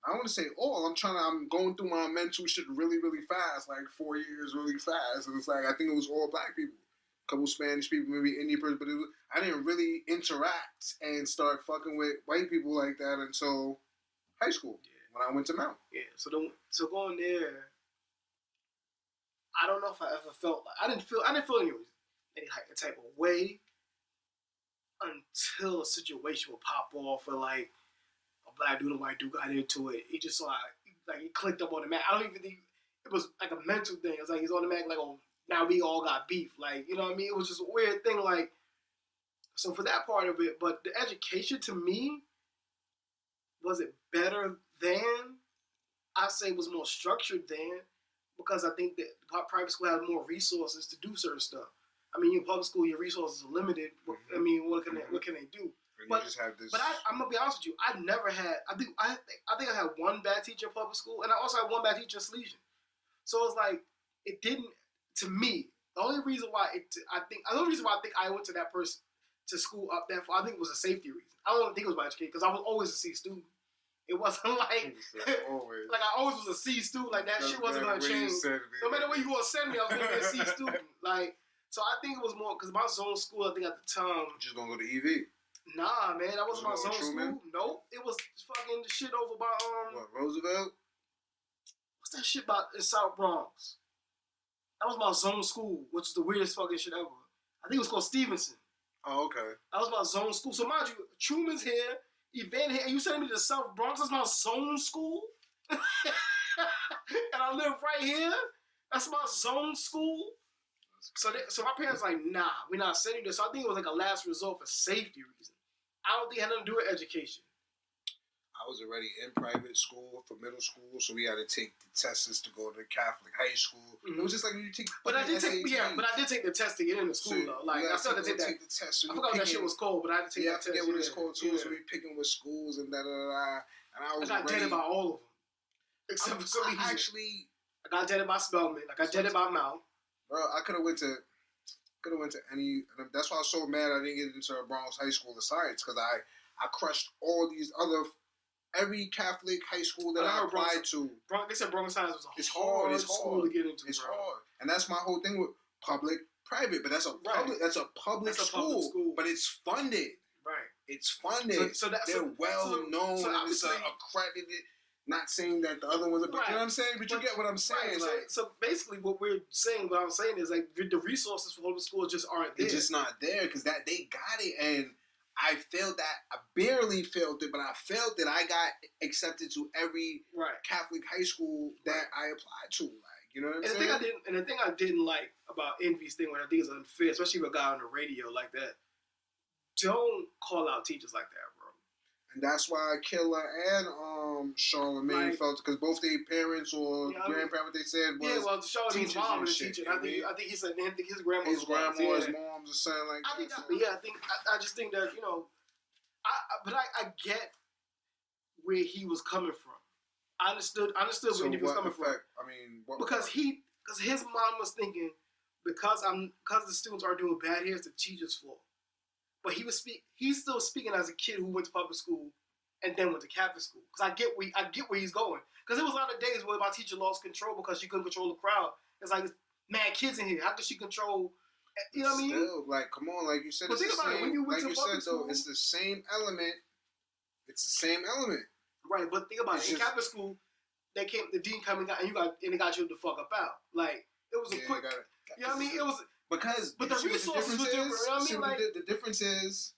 I don't want to say all. I'm going through my mental shit really, really fast. Like 4 years really fast. And it's like, I think it was all black people. A couple Spanish people, maybe Indian person. But I didn't really interact and start fucking with white people like that until high school. Yeah. When I went to Mount. Yeah. So going there, I don't know if I ever felt like, I didn't feel any type of way until a situation would pop off or like, black dude and white dude got into it. He just saw it clicked up on the map. I don't even think it was like a mental thing. It's like he's automatic, like, oh, now we all got beef. Like, you know what I mean? It was just a weird thing. Like, so for that part of it, but the education to me, was it better than? I say it was more structured than, because I think that private school had more resources to do certain stuff. I mean, in public school, your resources are limited. I mean, what can they do? But you just have this. But I'm gonna be honest with you. I never had. I think I had one bad teacher in public school, and I also had one bad teacher in Salesian. So it's like it didn't. To me, the only reason why I think I went to that person to school up there for, I think it was a safety reason. I don't think it was my education, because I was always a C student. It wasn't like like I always was a C student. Like that shit wasn't gonna change. No matter where you gonna send me, I was gonna be a C student. Like, so I think it was more because my zone school. I think at the time, just gonna go to EV. Nah, man, that wasn't my zone school. Nope, it was fucking the shit over by what, Roosevelt? What's that shit about in South Bronx? That was my zone school, which is the weirdest fucking shit ever. I think it was called Stevenson. Oh, okay. That was my zone school. So mind you, Truman's here, Event here, and you sending me to South Bronx? That's my zone school, and I live right here. That's my zone school. So my parents like, nah, we're not sending you this. So I think it was like a last resort for safety reasons. I don't think it had nothing to do with education. I was already in private school for middle school, so we had to take the tests to go to Catholic high school. It was just like you take. But I did take the test to get into school though. Like I still had to take that. The test, so I forgot what that shit was called, but I had to take that test. I forget what it's called too. So we picking with schools and da da da. And I got dead by all of them, except for some. I got dead by Spelman. I got dead by Mount. Bro, I could have went to any. That's why I was so mad I didn't get into a Bronx High School of Science, because I crushed all these other. Every Catholic high school that I applied to. They said Bronx Science was a hard school to get into. It's hard. And that's my whole thing with public-private. But that's a public school. But it's funded. Right. It's funded. They're well-known. So and it's accredited. Not saying that the other ones are... Right. You know what I'm saying? But you get what I'm saying. Right. So basically what I'm saying is like the resources for public schools just aren't there. It's just not there because they got it. And I failed that. I barely failed it, but I failed it. I got accepted to every Catholic high school that I applied to. Like, you know what I'm saying? The thing I didn't like about Envy's thing, what I think is unfair, especially with a guy on the radio like that, don't call out teachers like that, bro. And that's why Killer and Charlamagne felt, because both their parents or grandparents, what they said was Charlamagne's mom was a teacher. I think he said his grandma, his mom's or something like that. I just think that, you know, I get where he was coming from. I understood where he was coming from. I mean, because his mom was thinking, because the students are doing bad, here's the teacher's fault. But he's still speaking as a kid who went to public school and then went to Catholic school. Because I get where he's going. Because there was a lot of days where my teacher lost control because she couldn't control the crowd. It's like, mad kids in here. How could she control? You know what I mean? Still, like, come on, like you said, but think about it. When you went to public school, it's the same element. It's the same element. Right, but think about it. In Catholic school, the dean came and it got you the fuck up out. Like, it was a quick. You know what I mean? It was. But the resources were different. You know what I mean? The difference is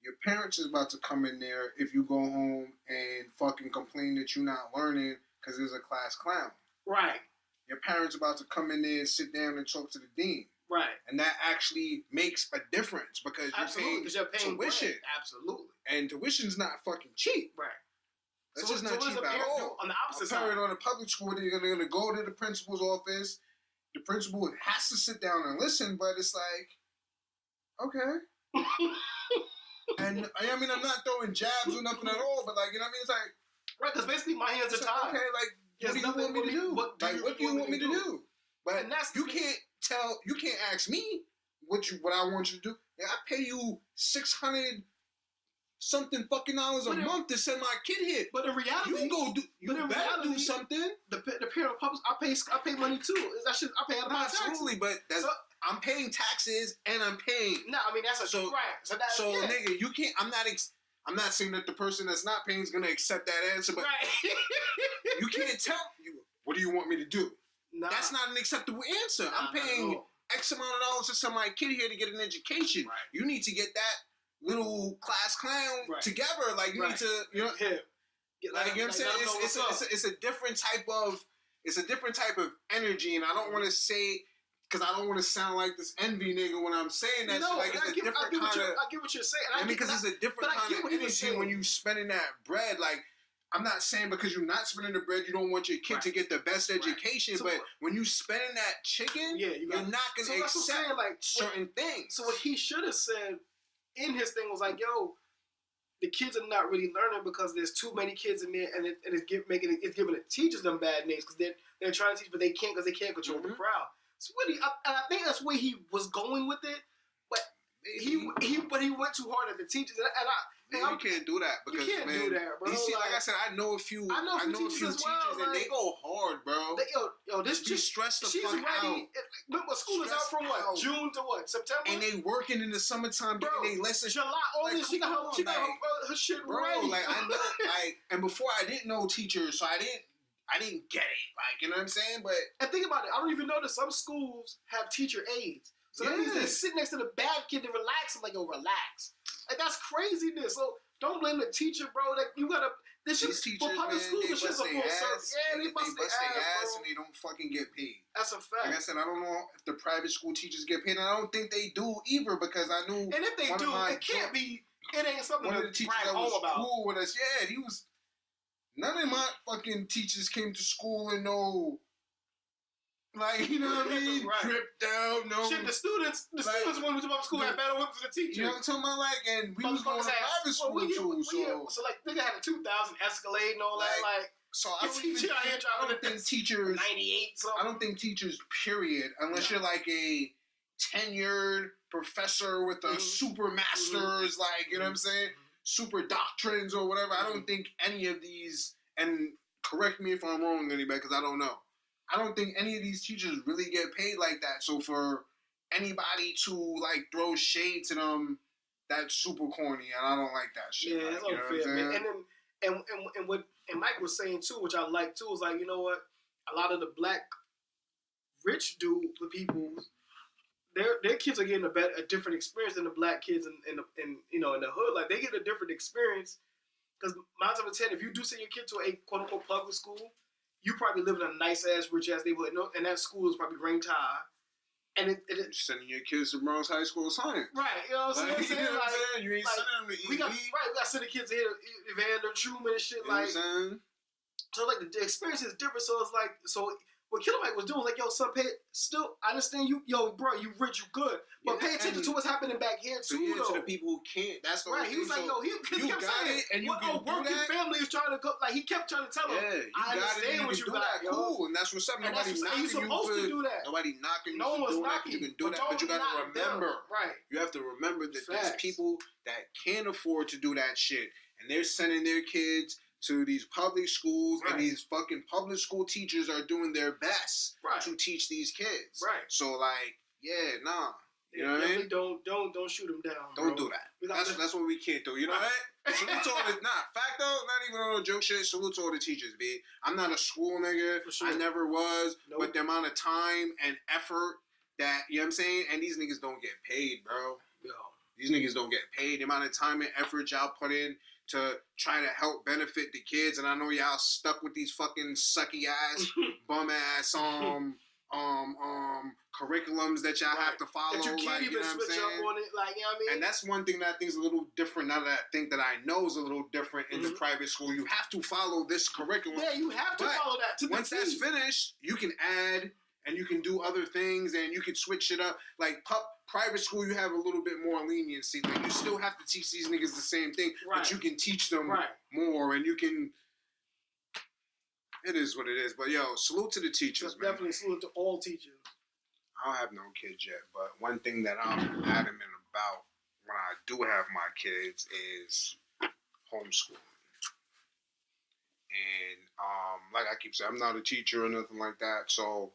your parents is about to come in there if you go home and fucking complain that you're not learning because there's a class clown. Right. Your parents about to come in there and sit down and talk to the dean. Right. And that actually makes a difference because you're paying tuition. Rent. Absolutely. And tuition's not fucking cheap. Right. That's just not cheap at all. On the opposite side. A parent on a public school, they're going to go to the principal's office. The principal has to sit down and listen, but it's like, okay. And I mean, I'm not throwing jabs or nothing at all, but like, you know what I mean? It's like, right, because basically my hands are tied. Okay, like, what do you want me to do? What do you want me to do? But you can't ask me what I want you to do. Yeah, I pay you $600 something fucking dollars a month to send my kid here. But in reality, you can go do. You better do something. The parent public, I pay money too. I pay out of my taxes. Absolutely, but I'm paying taxes and I'm paying. No, I mean that's right. So nigga, you can't. I'm not saying that the person that's not paying is gonna accept that answer, but you can't tell you. What do you want me to do? Nah. That's not an acceptable answer. I'm paying X amount of dollars to send my kid here to get an education. Right. You need to get that little class clown together. Like you need to, Like, you know what I'm saying? It's a different type of energy, and I don't want to say, because I don't want to sound like this envy nigga when I'm saying that. No, like, it's a different kind of. I get what you're saying. I mean, because it's a different kind of energy when you spending that bread. Like, I'm not saying because you're not spending the bread, you don't want your kid to get the best education. So, but when you spending that chicken, you're not going to accept certain things. So what he should have said in his thing was like, yo, the kids are not really learning because there's too many kids in there, and it's giving the teachers them bad names because they're trying to teach, but they can't because they can't control the crowd. So I think that's where he was going with it, but he went too hard at the teachers, you can't do that because you can't do that, bro. You see, like I said, I know a few teachers and they go hard, bro. This chick stressed the fuck out. But school is out from what? June to what? September? And they working in the summertime, bro. Getting they lessons. July, August, she got her shit ready. Like I know, like, and before I didn't know teachers, so I didn't get it. Like, you know what I'm saying? But and think about it. I don't even know that some schools have teacher aides. So that means they sit next to the bad kid to relax. I'm like, yo, relax. Like, that's craziness. So don't blame the teacher, bro. Like, you gotta. These teachers, for public schools, this shit's a full service. Yeah, they bust their ass, and they don't fucking get paid. That's a fact. Like I said, I don't know if the private school teachers get paid, and I don't think they do either because I knew. And if they do, it can't be. It ain't something one of the teachers that was cool with us. Yeah, he was. None of my fucking teachers came to school and no. Like, you know what I mean? Right. Tripped out, no. Shit, the students when we went to school had better whips than the teachers. You know what I'm talking about? Like, and we was going to private school too, so like, nigga had a 2000 Escalade and all that, like. So I don't think teachers. 98. I don't think teachers. Period. Unless you're like a tenured professor with a super masters, like, you know what I'm saying, super doctrines or whatever. I don't think any of these. And correct me if I'm wrong, anybody, because I don't know. I don't think any of these teachers really get paid like that. So for anybody to like throw shade to them, that's super corny, and I don't like that shit. Yeah, like, it's unfair, man. And what Mike was saying too, which I like too, is like, you know what? A lot of the black rich the people, their kids are getting a different experience than the black kids in the hood. Like, they get a different experience because 9 times out of 10, if you do send your kid to a quote unquote public school, you probably live in a nice ass, rich ass neighborhood, and that school is probably ranked high. And you're sending your kids to Bronx High School of Science, right? You know what I'm saying? You know what I'm saying? You ain't sending them to EV. We got sending kids to Evander, Truman, and shit. You know what I'm saying? So like the experience is different. So it's like what Killer Mike was doing was like, yo, son, I understand you, yo, bro, you rich, you good, but pay attention to what's happening back here too, though. To the people who can't. That's the right. He was like, yo, he kept saying, and you can do working that. family is trying to go. Like, he kept trying to tell him, I understand what you got, yo. Cool, and that's what's up. Nobody knocking you. Supposed to do that. Nobody knocking you. No one's knocking you. You can do that, but you got to remember. Right. You have to remember that there's people that can't afford to do that shit, and they're sending their kids to these public schools, and these fucking public school teachers are doing their best to teach these kids. Right. So, like, nah. You know what I mean? Don't shoot them down. Don't do that. That's what we can't do. You know what? Salute to all the fact though, not even on no joke shit. Salute to all the teachers, B. I'm not a school nigga. For sure. I never was. Nope. But the amount of time and effort that, you know what I'm saying? And these niggas don't get paid, bro. Yo. These niggas don't get paid. The amount of time and effort y'all put in to try to help benefit the kids, and I know y'all stuck with these fucking sucky ass, bum ass curriculums that y'all have to follow. That you can't even switch up on it, like, you know what I mean? And that's one thing that I think is a little different. Now that I think that I know is a little different in the private school, you have to follow this curriculum. Yeah, you have to follow that. To once that's finished, you can add and you can do other things, and you can switch it up. Like private school, you have a little bit more leniency. Like, you still have to teach these niggas the same thing, but you can teach them more, and you can. It is what it is. But yo, salute to the teachers, man. Definitely salute to all teachers. I don't have no kids yet, but one thing that I'm adamant about when I do have my kids is homeschooling. And like I keep saying, I'm not a teacher or nothing like that, so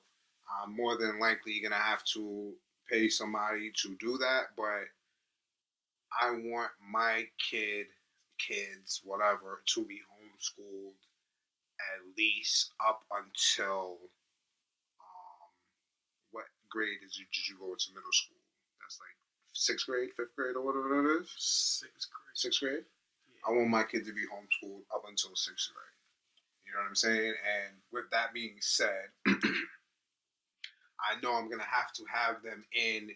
I'm more than likely gonna have to pay somebody to do that. But I want my kids, whatever, to be homeschooled at least up until what grade did you go into middle school? That's like 6th grade, 5th grade, or whatever that is. 6th grade. 6th grade? I want my kid to be homeschooled up until 6th grade. You know what I'm saying? And with that being said, I know I'm going to have them in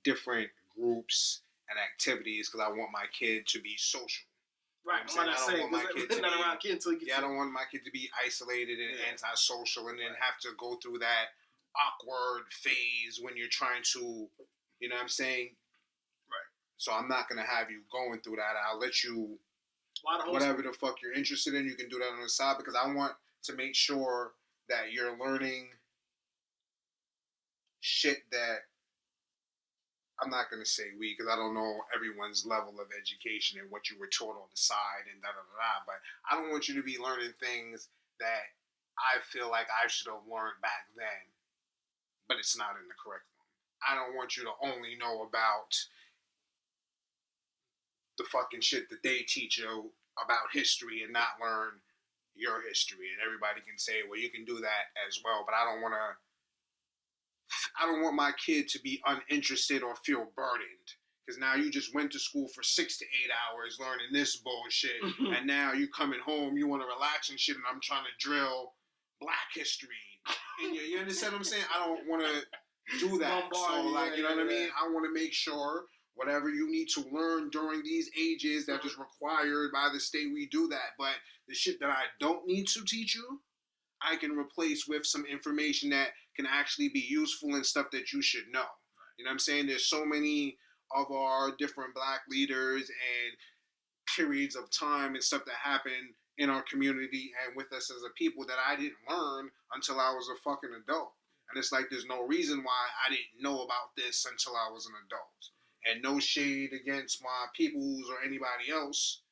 different groups and activities because I want my kid to be social. Right, I don't want my kid to be around kids until he gets I don't want my kid to be isolated and antisocial and then have to go through that awkward phase when you're trying to, you know what I'm saying? Right. So I'm not going to have you going through that. I'll let you, whatever the fuck you're interested in, you can do that on the side because I want to make sure that you're learning shit that I'm not going to say we because I don't know everyone's level of education and what you were taught on the side and da-da-da-da. But I don't want you to be learning things that I feel like I should have learned back then, but it's not in the curriculum. I don't want you to only know about the fucking shit that they teach you about history and not learn your history. And everybody can say, well, you can do that as well, but I don't want my kid to be uninterested or feel burdened. Because now you just went to school for 6 to 8 hours learning this bullshit. And now you coming home, you want to relax and shit, and I'm trying to drill black history. And you understand what I'm saying? I don't want to do that. You know what I mean? I want to make sure whatever you need to learn during these ages that is required by the state, we do that. But the shit that I don't need to teach you, I can replace with some information that can actually be useful and stuff that you should know. You know what I'm saying? There's so many of our different black leaders and periods of time and stuff that happened in our community and with us as a people that I didn't learn until I was a fucking adult. And it's like there's no reason why I didn't know about this until I was an adult. And no shade against my peoples or anybody else.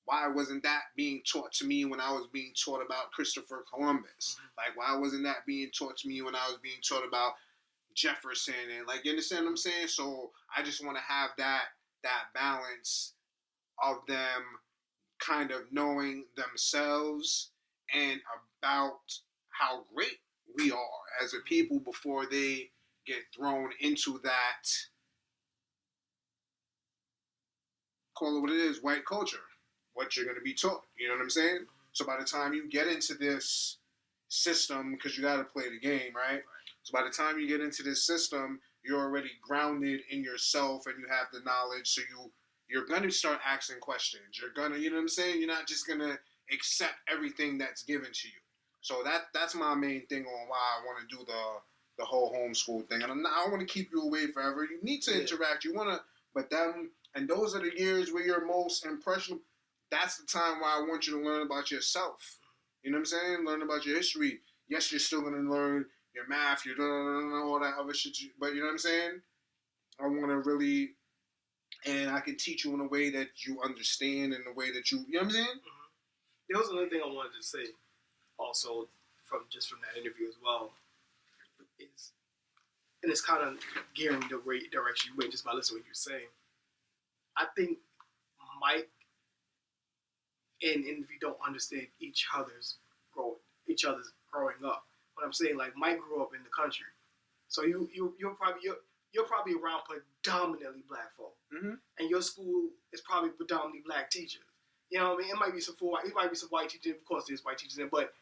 Why wasn't that being taught to me when I was being taught about Christopher Columbus? Like, why wasn't that being taught to me when I was being taught about Jefferson? And, like, you understand what I'm saying? So I just want to have that balance of them kind of knowing themselves and about how great we are as a people before they get thrown into that, call it what it is, white culture. What you're going to be taught. You know what I'm saying? So by the time you get into this system, because you got to play the game, right? So by the time you get into this system, you're already grounded in yourself and you have the knowledge. So you're going to start asking questions. You're going to, you know what I'm saying? You're not just going to accept everything that's given to you. So that's my main thing on why I want to do the whole homeschool thing. And I don't want to keep you away forever. You need to interact. You want to, but them, and those are the years where you're most impressionable. That's the time where I want you to learn about yourself. You know what I'm saying? Learn about your history. Yes, you're still going to learn your math, your all that other shit. But you know what I'm saying? I want to really, and I can teach you in a way that you understand and the way that you know what I'm saying? Mm-hmm. There was another thing I wanted to say also from that interview as well. And it's kind of gearing the direction you went just by listening to what you're saying. I think Mike, and if you don't understand each other's growing up. What I'm saying, like Mike grew up in the country, so you're probably around predominantly black folk, and your school is probably predominantly black teachers. You know what I mean? It might be some white teachers. Of course, there's white teachers in, but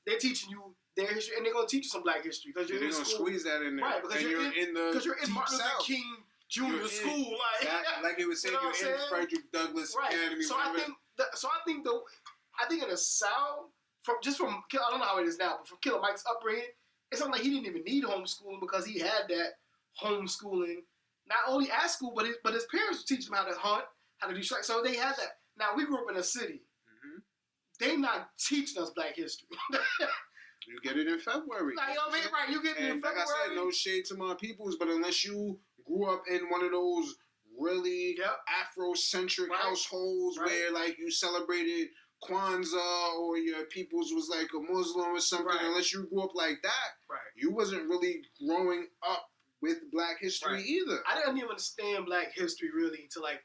they're teaching you their history, and they're gonna teach you some black history because you're in school. Squeeze that in there, right? Because you're in Martin Luther King Junior School, like it was saying, you're in Frederick Douglass Academy. So I think in the South, from I don't know how it is now, but from Killer Mike's upbringing, it's not like he didn't even need homeschooling because he had that homeschooling not only at school, but his parents would teach him how to hunt, how to do strike. So they had that. Now we grew up in a city. They not teaching us black history. You get it in February. Like, you know what I mean? Right, you get it in February. Like I said, no shade to my peoples, but unless you grew up in one of those really Afrocentric households where like you celebrated Kwanzaa or your peoples was like a Muslim or something, unless you grew up like that, you wasn't really growing up with black history either. I didn't even understand black history really until like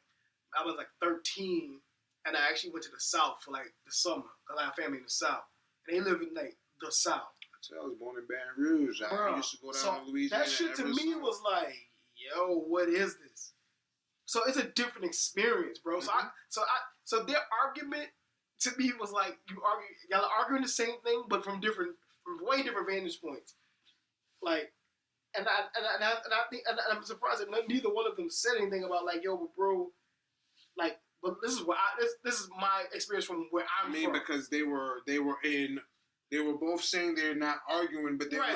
I was like 13, and I actually went to the South for like the summer because I have family in the South, and they live in like the South. So I was born in Baton Rouge. I used to go down to Louisiana. That shit to me was like, yo, what is this? So it's a different experience, bro. So So their argument to me was like y'all are arguing the same thing, but from way different vantage points. Like, and I think I'm surprised that neither one of them said anything about like, yo, but bro, like, but this is what this is my experience from where I'm from. Because they were both saying they're not arguing, but they were in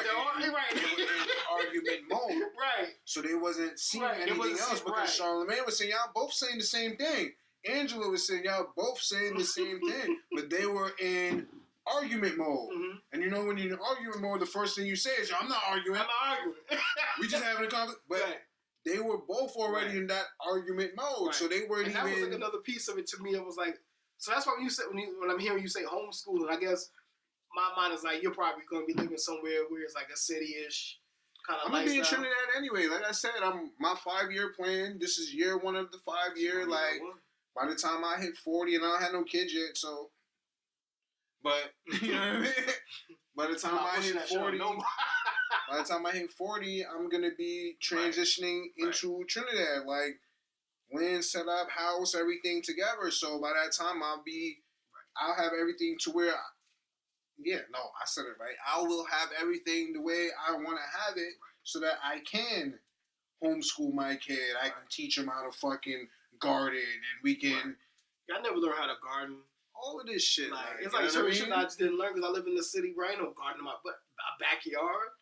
argument mode. Right. So they wasn't seeing anything else because Charlamagne was saying y'all both saying the same thing. Angela was saying y'all both saying the same thing, but they were in argument mode. Mm-hmm. And you know when you're in argument mode, the first thing you say is, I'm not arguing. We just having a conversation. But they were both already in that argument mode. Right. So they weren't that was like another piece of it to me. It was like, so that's why when I'm hearing you say homeschooling, I guess my mind is like, you're probably going to be living somewhere where it's like a city-ish kind of I'm going to be in Trinidad anyway. Like I said, my 5-year plan, this is year 1 of the 5-year. Like, by the time I hit 40, and I don't have no kids yet, so. But, you know what I mean? By the time I hit 40, I'm going to be transitioning into Trinidad. Like, land set up, house, everything together. So by that time, I'll have everything to where, I said it right. I will have everything the way I want to have it so that I can homeschool my kid. I can teach him how to fucking garden, and we can. I never learned how to garden. All of this shit. Like it's like certain shit I just didn't learn because I live in the city where I ain't no garden in my backyard.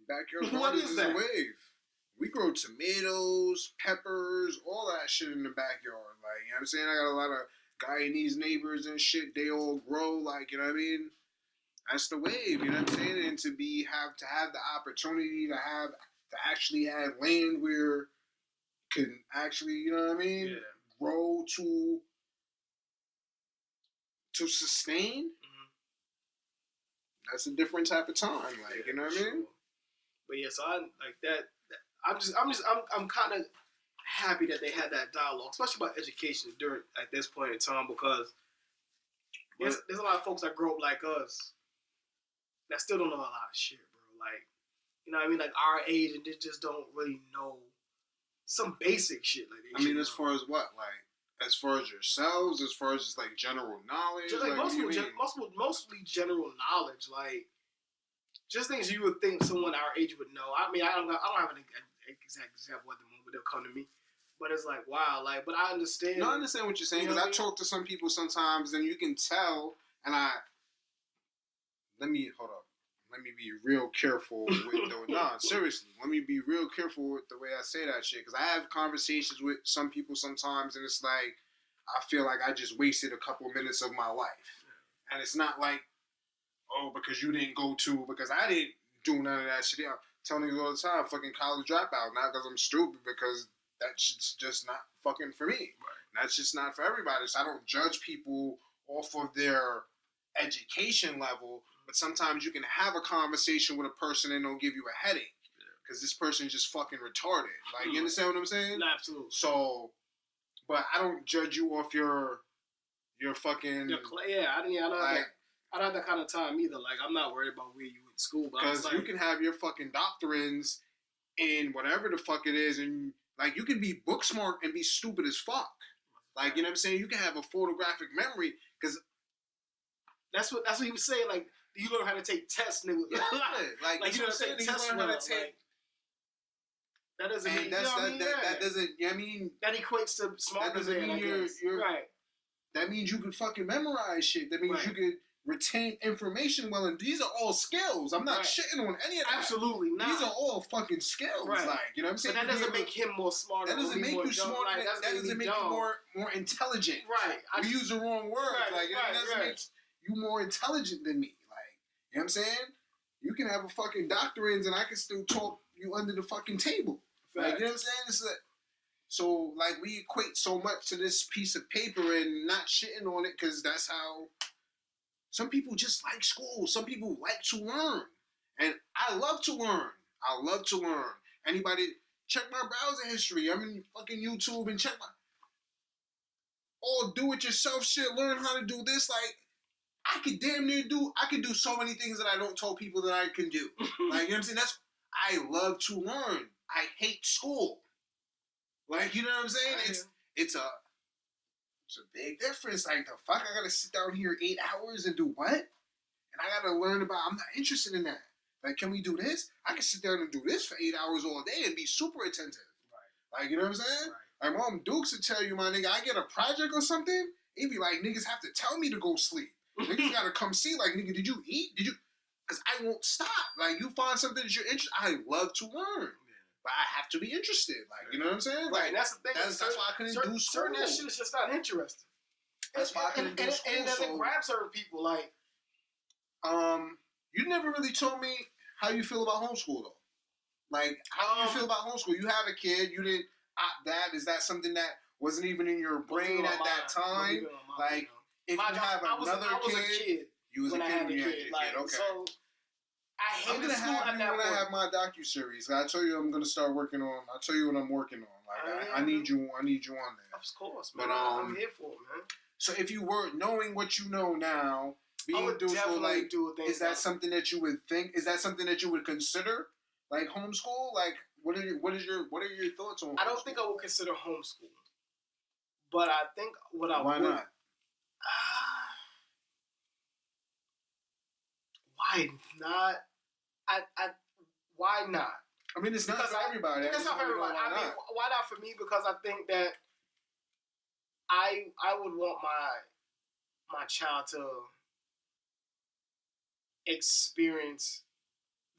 Backyard what is that? A wave. We grow tomatoes, peppers, all that shit in the backyard. Like, you know what I'm saying? I got a lot of Guyanese neighbors and shit. They all grow, like, you know what I mean? That's the wave, you know what I'm saying? And to have the opportunity to actually have land where can actually, you know what I mean? Yeah. Grow to sustain. Mm-hmm. That's a different type of time, like, you know what I mean? But yeah, so I like that. I'm kind of happy that they had that dialogue, especially about education during at this point in time, because there's a lot of folks that grow up like us that still don't know a lot of shit, bro. Like, you know what I mean? Like our age, and they just don't really know some basic shit. Like, as far as what? Like, as far as yourselves, as far as just like general knowledge, just like mostly general knowledge, like just things you would think someone our age would know. I mean, I don't have an exact example at the moment they'll come to me, but it's like wow, like. But I understand. No, I understand what you're saying because I talk to some people sometimes, and you can tell. And let me be real careful with seriously. Let me be real careful with the way I say that shit. Because I have conversations with some people sometimes, and it's like, I feel like I just wasted a couple minutes of my life. And it's not like, because you didn't because I didn't do none of that shit. I'm telling niggas all the time, fucking college dropout. Not because I'm stupid, because that shit's just not fucking for me. Right. That's just not for everybody. So I don't judge people off of their education level. But sometimes you can have a conversation with a person and they'll give you a headache because this person's just fucking retarded. Like, you understand what I'm saying? No, absolutely. So, but I don't judge you off your fucking. I don't have that kind of time either. Like, I'm not worried about where you in school. Because you can have your fucking doctrines in whatever the fuck it is, and like you can be book smart and be stupid as fuck. Like, you know what I'm saying? You can have a photographic memory because that's what he was saying. Like. You learn how to take tests, nigga. Like you know what I'm saying? You learn how to take. That doesn't mean that doesn't. I mean, that equates to smart. That doesn't mean you're right. That means you can fucking memorize shit. That means you can retain information well. And these are all skills. I'm not shitting on any of that. Absolutely not. These are all fucking skills. Right. Like, you know what I'm saying? But that doesn't make him more smart. That doesn't make you smart. That doesn't make you more intelligent. Right. We use the wrong word. Like, it doesn't make you more intelligent than me. You know what I'm saying? You can have a fucking doctorate and I can still talk you under the fucking table. Like, you know what I'm saying? So, like, we equate so much to this piece of paper and not shitting on it because that's how some people just like school. Some people like to learn. And I love to learn. Anybody, check my browser history. I'm in fucking YouTube and check my all do-it-yourself shit. Learn how to do this. Like, I could do so many things that I don't tell people that I can do. Like, you know what I'm saying? I love to learn. I hate school. Like, you know what I'm saying? It's a It's a big difference. Like, the fuck, I gotta sit down here 8 hours and do what? And I gotta learn about, I'm not interested in that. Like, can we do this? I can sit down and do this for 8 hours all day and be super attentive. Right. Like, you know what I'm saying? Right. Like, Mom Dukes would tell you, my nigga, I get a project or something, it'd be like, niggas have to tell me to go sleep. Niggas gotta come see, like, nigga, did you eat? Did you? Because I won't stop. Like, you find something that you're interested, I love to learn. But I have to be interested. Like, you know what I'm saying? Like, and that's the thing. That's why I couldn't do school. Certain that shit is just not interesting. That's why I couldn't do school. And it doesn't grab certain people. Like, you never really told me how you feel about homeschool, though. Like, how do you feel about homeschool? You have a kid. You didn't opt that. Is that something that wasn't even in your brain at that time? Like, if you have another kid, you was a kid. You had your kid. Okay. So, I hated school at that point. When I have my docu-series, I tell you I'm gonna start working on. I'll tell you what I'm working on. Like I need you. I need you on there. Of course, man. But I'm here for it, man. So if you were knowing what you know now, being school, like, is that something that you would think? Is that something that you would consider, like homeschool? Like, what are your thoughts on? I don't think I would consider homeschool, but I think what I would. Why not? Why not? Why not? I mean, it's not for everybody. It's not for everybody. I mean, why not for me? Because I think that I would want my child to experience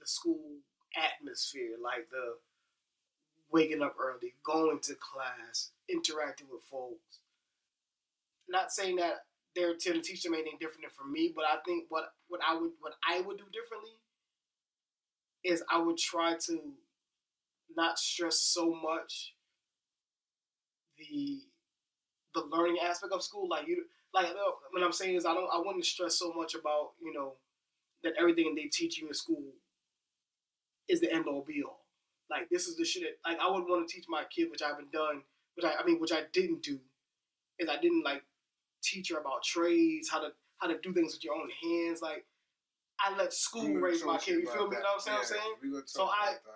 the school atmosphere, like the waking up early, going to class, interacting with folks. Not saying that they're to teach them anything different than for me, but I think what I would do differently is I would try to not stress so much the learning aspect of school. Like what I'm saying is I wouldn't stress so much about, you know, that everything they teach you in school is the end all be all. Like, this is the shit that, like, I would want to teach my kid, which I haven't done, which I didn't do, is I didn't like teach her about trades, how to do things with your own hands. Like, I let school raise my kid. You feel me? You know what I'm saying?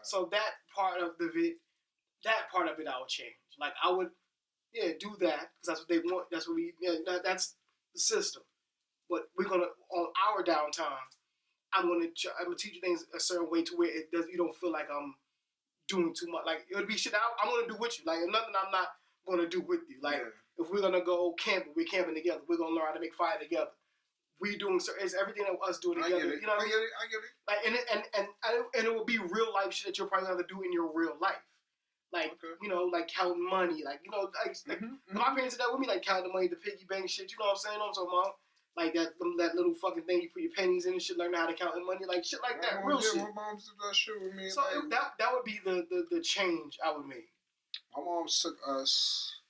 So that part of it I would change. Like, I would, do that because that's what they want. That's what that's the system. But we're gonna, on our downtime, I'm gonna teach you things a certain way to where you don't feel like I'm doing too much. Like, it would be shit I'm gonna do with you. Like, nothing I'm not gonna do with you. Like, if we're gonna go camping, we're camping together. We're gonna learn how to make fire together. We doing, it's everything that us doing together. You know what I mean? I get it. Like, and it will be real life shit that you'll probably have to do in your real life. Like, you know, like counting money. Like, you know, like my parents did that with me, like counting the money, the piggy bank shit. You know what I'm saying? I'm talking about. Like that little fucking thing you put your pennies in and shit, learning how to count the money, like shit like that, real shit. My mom did that shit with me. So like, that would be the change I would make. My mom took us.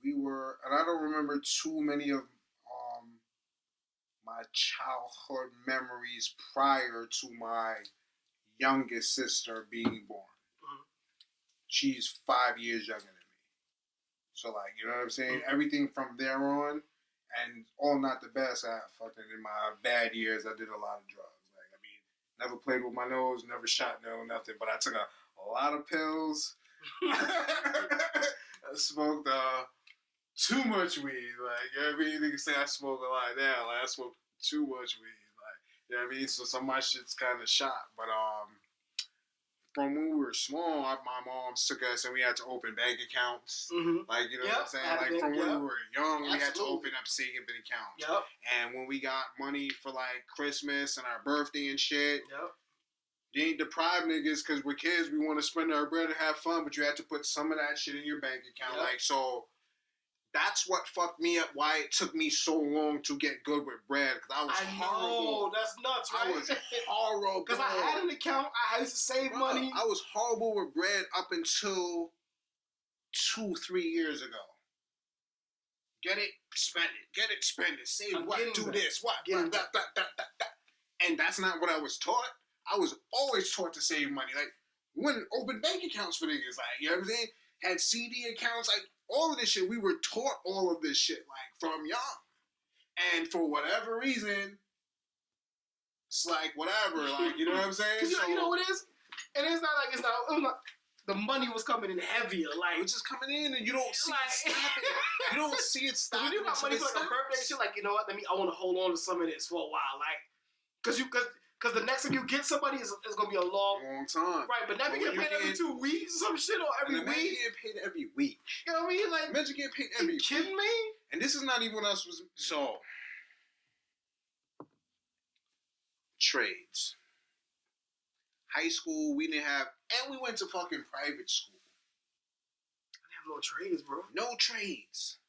We were, and I don't remember too many of my childhood memories prior to my youngest sister being born. Mm-hmm. She's 5 years younger than me. So, like, you know what I'm saying? Mm-hmm. Everything from there on, and all not the best. In my bad years, I did a lot of drugs. Like, I mean, never played with my nose, never shot nothing, but I took a lot of pills. I smoked too much weed. Like, you know what I mean? You can say I smoke a lot now. Like, I smoke too much weed. Like, you know what I mean? So some of my shit's kind of shot. But from when we were small, my mom took us and we had to open bank accounts. Mm-hmm. Like, you know what I'm saying? Like, from when we were young, we had to open up savings accounts. Yep. And when we got money for, like, Christmas and our birthday and shit, you ain't deprived niggas because we're kids. We want to spend our bread and have fun, but you had to put some of that shit in your bank account. Like, so that's what fucked me up, why it took me so long to get good with bread, because I was horrible. Oh, that's nuts, right? I was horrible. Because I had an account, I used to save money. I was horrible with bread up until 2-3 years ago. Get it, spend it. Get it, spend it. Save what, do this, what, that. And that's not what I was taught. I was always taught to save money. Like, we wouldn't open bank accounts for niggas. Like, you know what I'm saying? Had CD accounts, like, all of this shit. We were taught all of this shit, like, from young. And for whatever reason, it's like, whatever. Like, you know what I'm saying? Because you know what it is? And it's not like, the money was coming in heavier. Like, it was just coming in, and you don't see it stopping. You don't see it stopping. When you got money for like a birthday and shit, like, you know what? I want to hold on to some of this for a while, like, because the next time you get somebody is gonna be a long time. Right, but now you get paid every 2 weeks or some shit, or every week. You get paid every week. You know what I mean? Like, imagine getting paid every week. You kidding me? And this is not even what else was. So, trades. High school, we didn't have, and we went to fucking private school. I didn't have no trades, bro. No trades.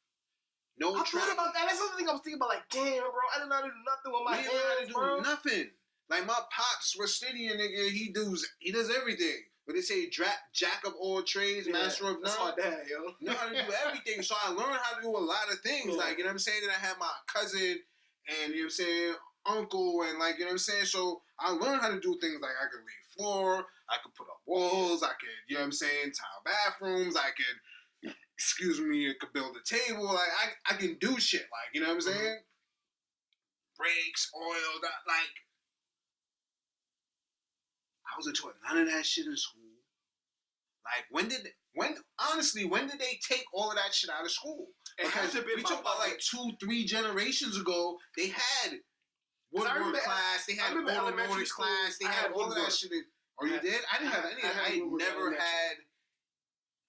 I thought about that. That's the thing I was thinking about. Like, damn, bro, I did not do nothing with my hands, bro. Nothing. Like, my pops was steady, and nigga, he does everything. But they say jack of all trades, master of none. That's my dad, yo. Know how to do everything. So I learned how to do a lot of things. Like, you know what I'm saying? Then I had my cousin and, you know what I'm saying, uncle, and, like, you know what I'm saying? So I learned how to do things like I could lay floor, I could put up walls, I could, you know what I'm saying, tile bathrooms, I could, I could build a table. Like, I can do shit. Like, you know what I'm saying? Brakes, oil, like, I was into none of that shit in school. Like, when did they take all of that shit out of school? Because we talk about like 2-3 generations ago, they had woodwork class, they had automotive class, they had all of that shit. Oh, you did? I didn't have any. I never had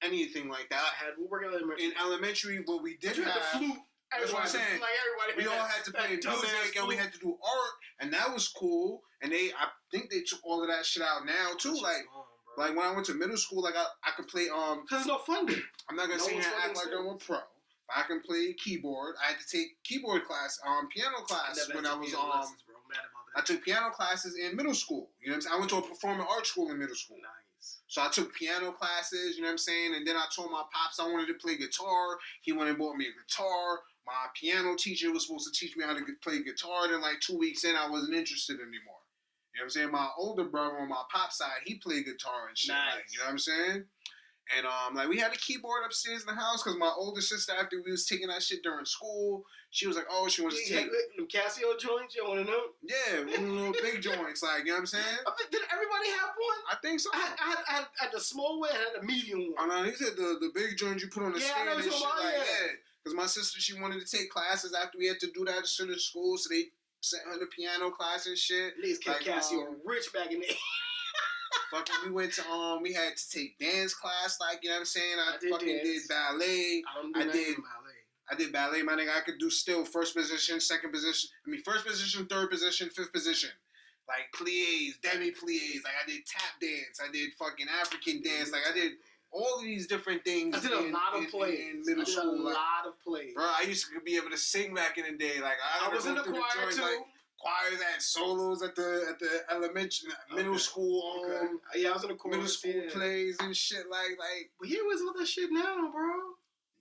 anything like that. I had woodwork in elementary, but we did have the flute. That's what I'm saying. Like everybody, we all had to play music and we had to do art, and that was cool. And I think they took all of that shit out now too. Like when I went to middle school, like I could play because there's no funding. I'm not gonna sit here and act like I'm a pro. I can play keyboard. I had to take keyboard class, piano class when I was I took piano classes in middle school. You know what I'm saying? I went to a performing arts school in middle school. Nice. So I took piano classes, you know what I'm saying? And then I told my pops I wanted to play guitar. He went and bought me a guitar. My piano teacher was supposed to teach me how to play guitar. Then like 2 weeks in, I wasn't interested anymore. You know what I'm saying? My older brother on my pop's side, he played guitar and shit. Nice. Like, you know what I'm saying? And like we had a keyboard upstairs in the house because my older sister, after we was taking that shit during school, she was like, "Oh, she wants to take them Casio joints. You want to know? Yeah, one of the little big joints, like you know what I'm saying. Did everybody have one? I think so. I had the small one, and I had the medium one. Oh no, he said the big joints you put on the stand and shit like that. Because my sister, she wanted to take classes after we had to do that at the school, so they sent her to piano class and shit. Niggas kept Casio rich back in the day. Fucking, we went to we had to take dance class, like you know what I'm saying. I did ballet. I did ballet. My nigga, I could do still first position, second position. First position, third position, fifth position. Like plies, demi plies. Like I did tap dance. I did fucking African dance. Like I did all of these different things. I did a lot of plays in middle school. A lot of plays. Bro, I used to be able to sing back in the day. Like I was in the choir too. Like, choirs had solos at the elementary, middle school. Yeah, I was in the choir. Middle school plays and shit. Like. But here was all that shit now, bro.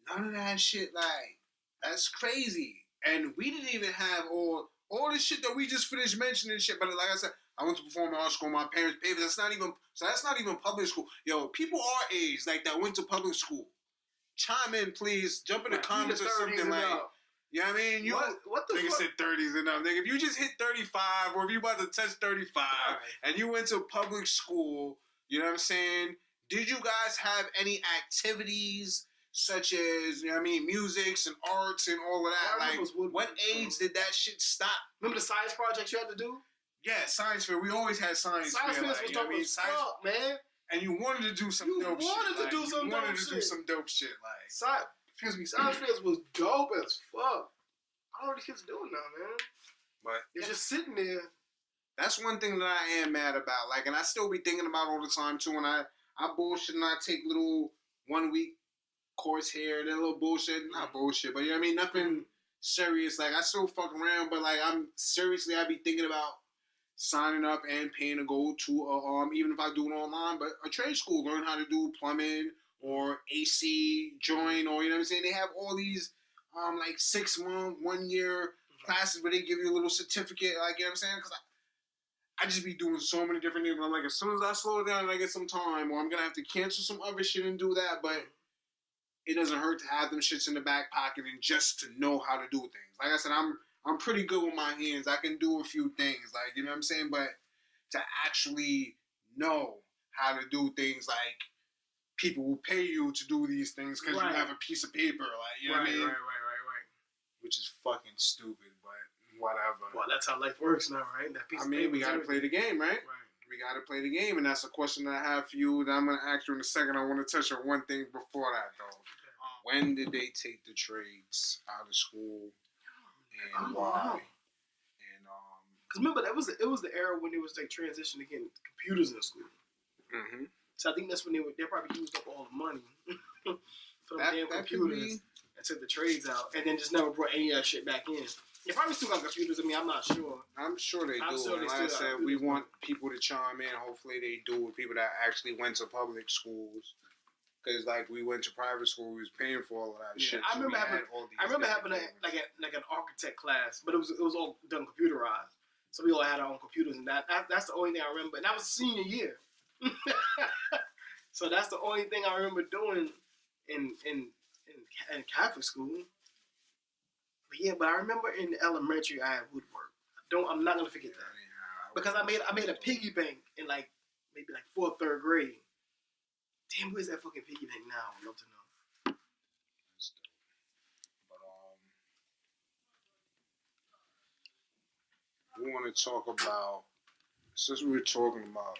None of that shit. Like, that's crazy. And we didn't even have all the shit that we just finished mentioning shit. But like I said, I went to performing arts school. My parents paid for it. That's not even public school. Yo, people our age like that went to public school. Chime in, please. Jump in the comments or something like. You know what I mean? What the fuck? Nigga said 30s and up. Nigga, if you just hit 35 or if you about to touch 35 and you went to public school, you know what I'm saying? Did you guys have any activities such as, you know what I mean, musics and arts and all of that? Like, what age did that shit stop? Remember the science projects you had to do? Yeah, science fair. We always had science fair. Science fair was dope as fuck, man. And you wanted to do some dope shit. You wanted to do some dope shit. Like, science fairs was dope as fuck. I don't know what these kids doing now, man. But they're just sitting there. That's one thing that I am mad about. Like, and I still be thinking about all the time too. And I bullshit and I take little 1 week course here, then a little bullshit. Not bullshit, but you know what I mean? Nothing serious. Like, I still fuck around, but like I be thinking about signing up and paying to go to even if I do it online, but a trade school, learn how to do plumbing or AC join, or you know what I'm saying? They have all these like 6 month, 1 year classes where they give you a little certificate, like you know what I'm saying? Because I just be doing so many different things. But I'm like, as soon as I slow down and I get some time, or I'm gonna have to cancel some other shit and do that, but it doesn't hurt to have them shits in the back pocket and just to know how to do things. Like I said, I'm pretty good with my hands. I can do a few things, like, you know what I'm saying? But to actually know how to do things like people will pay you to do these things because you have a piece of paper, like, you know what I mean? Right. Which is fucking stupid, but whatever. Well, that's how life works now, right? That piece of paper. We gotta play the game, right? We gotta play the game, and that's a question that I have for you that I'm gonna ask you in a second. I want to touch on one thing before that, though. When did they take the trades out of school, and why? And because remember, it was the era when it was like transition to getting computers in school. Mm-hmm. So I think that's when they probably used up all the money for the damn computers and took the trades out, and then just never brought any of that shit back in. They probably still got computers. I mean, I'm not sure. I'm sure they do. Sure like I said, we want people to chime in. Hopefully they do with people that actually went to public schools. Because like we went to private school, we was paying for all of that shit. I remember having like an architect class, but it was all done computerized. So we all had our own computers, and that's the only thing I remember. And that was senior year. So that's the only thing I remember doing in Catholic school. But I remember in elementary I had woodwork. I'm not gonna forget that because I made a piggy bank in like maybe like 4th, 3rd grade. Damn, where's that fucking piggy bank now? I'd love to know. But we want to talk about, since we were talking about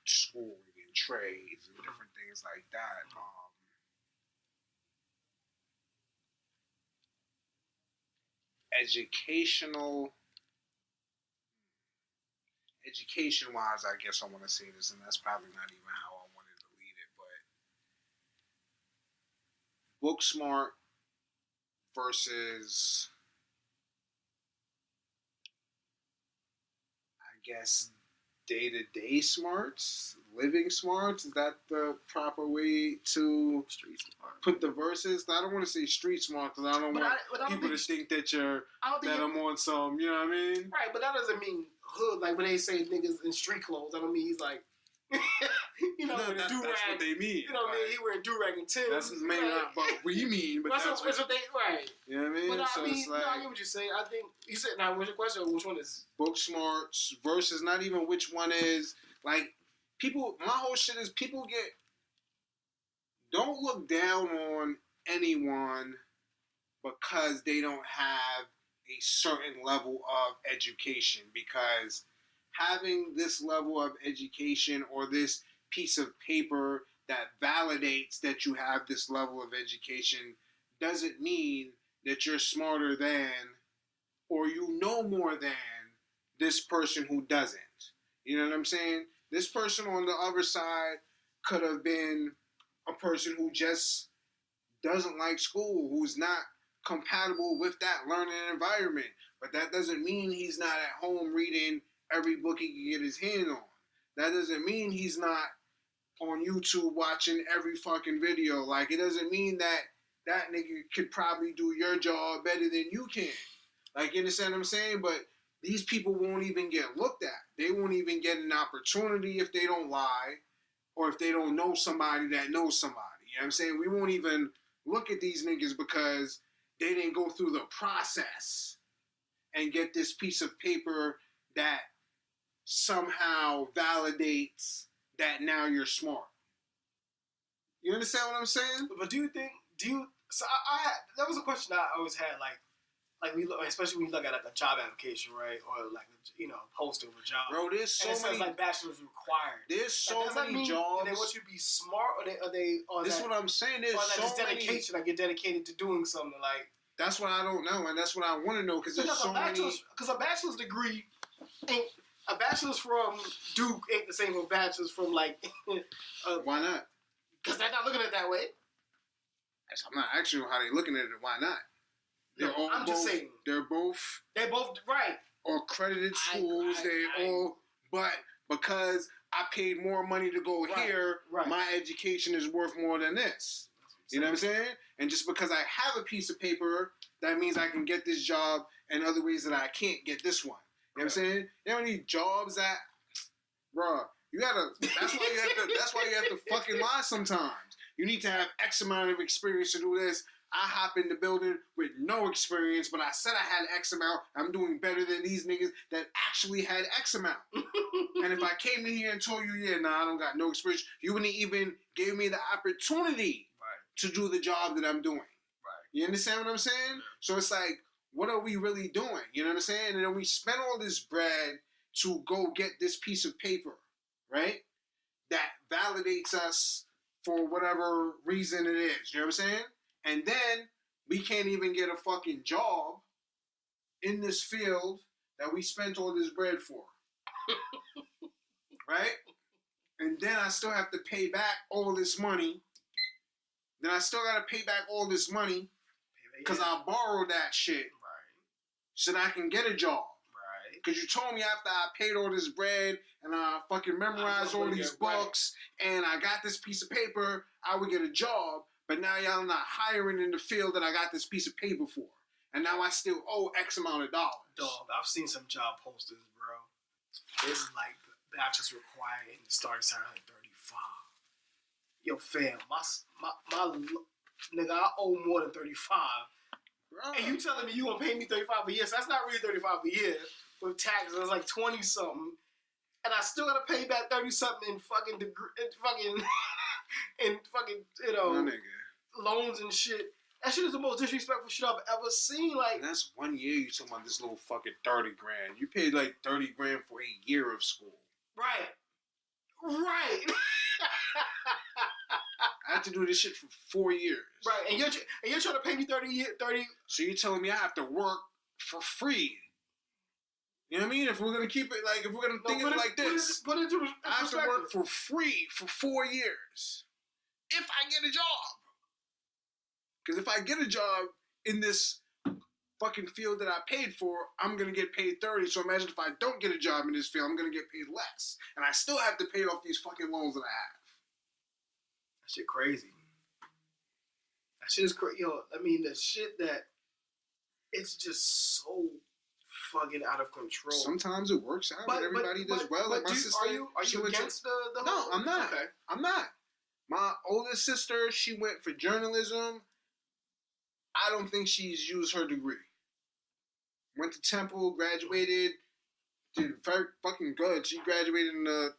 school and trades and different things like that. Education-wise, I guess I want to say this, and that's probably not even how I wanted to lead it, but book smart versus, I guess, day-to-day smarts, living smarts. Is that the proper way to put the verses? I don't want to say street smart because I don't want people to think that I'm on some, you know what I mean? Right, but that doesn't mean hood. Like when they say niggas in street clothes, I don't mean he's like, you know, that's what they mean. You know what I mean? He wearing do-rag and Tim. That's maybe not what you mean, but that's what they, right. You know what I mean? But so it's like, I get what you're saying. I think you said, now what's your question? Which one is book smarts versus not even which one is like people. My whole shit is people don't look down on anyone because they don't have a certain level of education, because having this level of education or this piece of paper that validates that you have this level of education doesn't mean that you're smarter than or you know more than this person who doesn't. You know what I'm saying? This person on the other side could have been a person who just doesn't like school, who's not compatible with that learning environment. But that doesn't mean he's not at home reading every book he can get his hand on. That doesn't mean he's not on YouTube watching every fucking video. Like, it doesn't mean that nigga could probably do your job better than you can. Like, you understand what I'm saying? But these people won't even get looked at. They won't even get an opportunity if they don't lie or if they don't know somebody that knows somebody. You know what I'm saying? We won't even look at these niggas because they didn't go through the process and get this piece of paper that somehow validates that now you're smart. You understand what I'm saying? But so I that was a question I always had, like we look, especially when you look at like a job application, right? Or like, you know, poster of a job. Bro, there's so many. It says like bachelor's required. There's so many jobs. Do they want you to be smart, or they? This is what I'm saying. There's so many. Dedication, like you're dedicated to doing something. Like that's what I don't know, and that's what I want to know because there's so many. Because a bachelor's degree ain't a bachelor's from Duke ain't the same as a bachelor's from like. Why not? Because they're not looking at it that way. I'm not asking you how they're looking at it. Why not? I'm just saying. They're both right. Accredited schools. But because I paid more money to go here, my education is worth more than this. You know what I'm saying? And just because I have a piece of paper, that means I can get this job in other ways that I can't get this one. You know what I'm saying? You don't need jobs that, bruh. That's why you have to fucking lie sometimes. You need to have X amount of experience to do this. I hop in the building with no experience, but I said I had X amount. I'm doing better than these niggas that actually had X amount. You And if I came in here and told you, yeah, nah, I don't got no experience, you wouldn't even give me the opportunity to do the job that I'm doing. Right. You understand what I'm saying? Yeah. So it's like, what are we really doing? You know what I'm saying? And then we spend all this bread to go get this piece of paper, right? That validates us for whatever reason it is. You know what I'm saying? And then we can't even get a fucking job in this field that we spent all this bread for. Right? And then I still have to pay back all this money. Then I still got to pay back all this money because I borrowed that shit. Right. So that I can get a job. Right. Because you told me after I paid all this bread and I fucking memorized all these books and I got this piece of paper, I would get a job. But now y'all not hiring in the field that I got this piece of paper for. And now I still owe X amount of dollars. Dog, I've seen some job posters, bro. It's like bachelor's required and the starting salary like 35. Yo, fam, my nigga, I owe more than 35. Bro. And you telling me you gonna pay me 35 a year? So that's not really 35 a year with taxes. It's like 20 something, and I still gotta pay back 30 something in fucking you know loans and shit. That shit is the most disrespectful shit I've ever seen. Like, and that's 1 year you talking about this little fucking 30 grand. You paid like 30 grand for a year of school. Right. I had to do this shit for 4 years. Right, and you're trying to pay me 30. So you're telling me I have to work for free? You know what I mean? If we're gonna keep it like, if we're gonna think of it like this, put it into I have to work for free for 4 years if I get a job. Because if I get a job in this fucking field that I paid for, I'm gonna get paid 30. So imagine if I don't get a job in this field, I'm gonna get paid less, and I still have to pay off these fucking loans that I have. That shit crazy. That shit is crazy. Yo, I mean, the shit that it's just so fucking out of control. Sometimes it works out, but everybody does well. Like my sister, are you against the No, I'm not. Okay. I'm not. My oldest sister, she went for journalism. I don't think she's used her degree. Went to Temple, graduated, did very fucking good. She graduated in the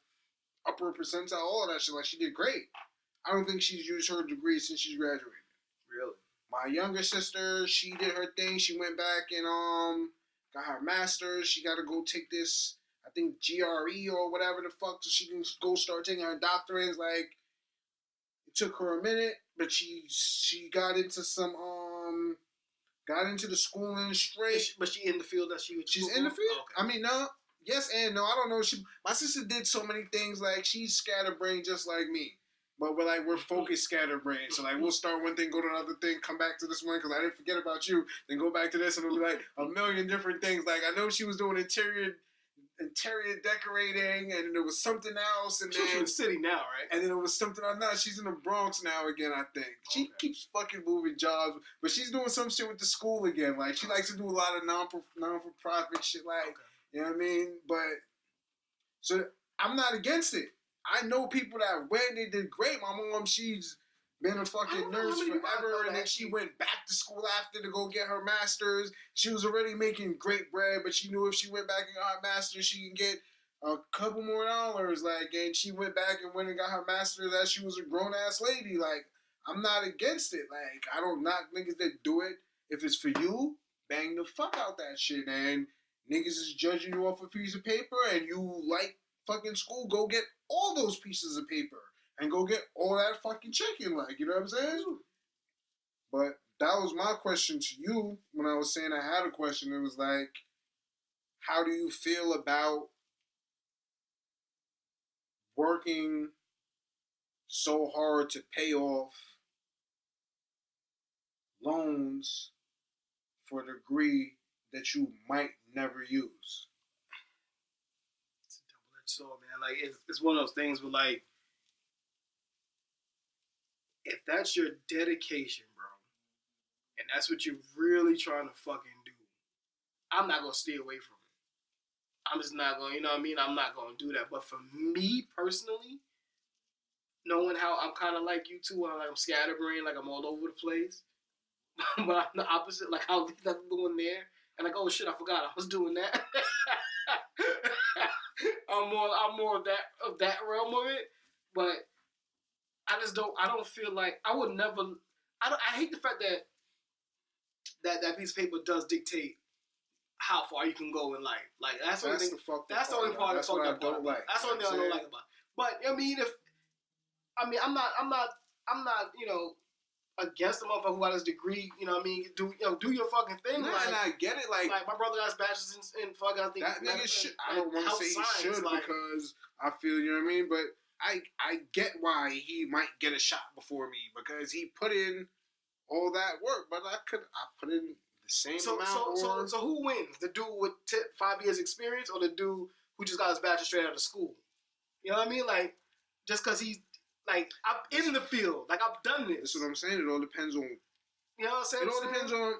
upper percentile, all of that shit. Like, she did great. I don't think she's used her degree since she's graduated. Really? My younger sister, she did her thing. She went back and got her master's. She got to go take this, I think, GRE or whatever the fuck, so she can go start taking her doctorates. Like, it took her a minute, but she got into some got into the schooling straight. But she in the field that she's in the field. Oh, okay. I mean, no, yes and no. I don't know. My sister did so many things. Like, she's scatterbrained just like me. But we're focused scatterbrained. So, like, we'll start one thing, go to another thing, come back to this one because I didn't forget about you, then go back to this, and it'll be like a million different things. Like, I know she was doing interior decorating, and there was something else. And she's in the city now, right? And then it was something else. Now she's in the Bronx now again, I think. She keeps fucking moving jobs, but she's doing some shit with the school again. Like, she likes to do a lot of non-for-profit shit, like, you know what I mean? But, so, I'm not against it. I know people that went, they did great. My mom, she's been a fucking nurse forever, and then she went back to school after to go get her master's. She was already making great bread, but she knew if she went back and got her master's, she can get a couple more dollars. Like, and she went back and went and got her master's as she was a grown-ass lady. Like, I'm not against it. Like, I don't knock niggas that do it. If it's for you, bang the fuck out that shit. And niggas is judging you off a piece of paper, and you like fucking school, go get all those pieces of paper and go get all that fucking chicken, like, you know what I'm saying? But that was my question to you when I was saying I had a question. It was like, how do you feel about working so hard to pay off loans for a degree that you might never use? So, man, like, it's one of those things where, like, if that's your dedication, bro, and that's what you're really trying to fucking do, I'm not going to stay away from it. I'm just not going, you know what I mean? I'm not going to do that. But for me, personally, knowing how I'm kind of like you, too, I'm scatterbrained, like, I'm all over the place, but I'm the opposite, like, I'll leave that doing there, and like, oh, shit, I forgot I was doing that. I'm more of that realm of it. But I don't feel like I would never. I hate the fact that piece of paper does dictate how far you can go in life. Like that's the only thing. That's the only part. That's what I don't like. That's the only thing I don't like about it. But I mean, I'm not against the motherfucker who got his degree. You know what I mean? Do your fucking thing. Nah, like, and I get it. Like my brother got his bachelor's in fucking. I think that nigga should. I don't want to say science, he should because I feel, you know what I mean. But I get why he might get a shot before me because he put in all that work. But I put in the same amount. So who wins? The dude with 5 years experience or the dude who just got his bachelor straight out of school? You know what I mean? Like, just because he's, like, I'm in the field. Like, I've done this. That's what I'm saying. It all depends on, you know what I'm saying? It all depends on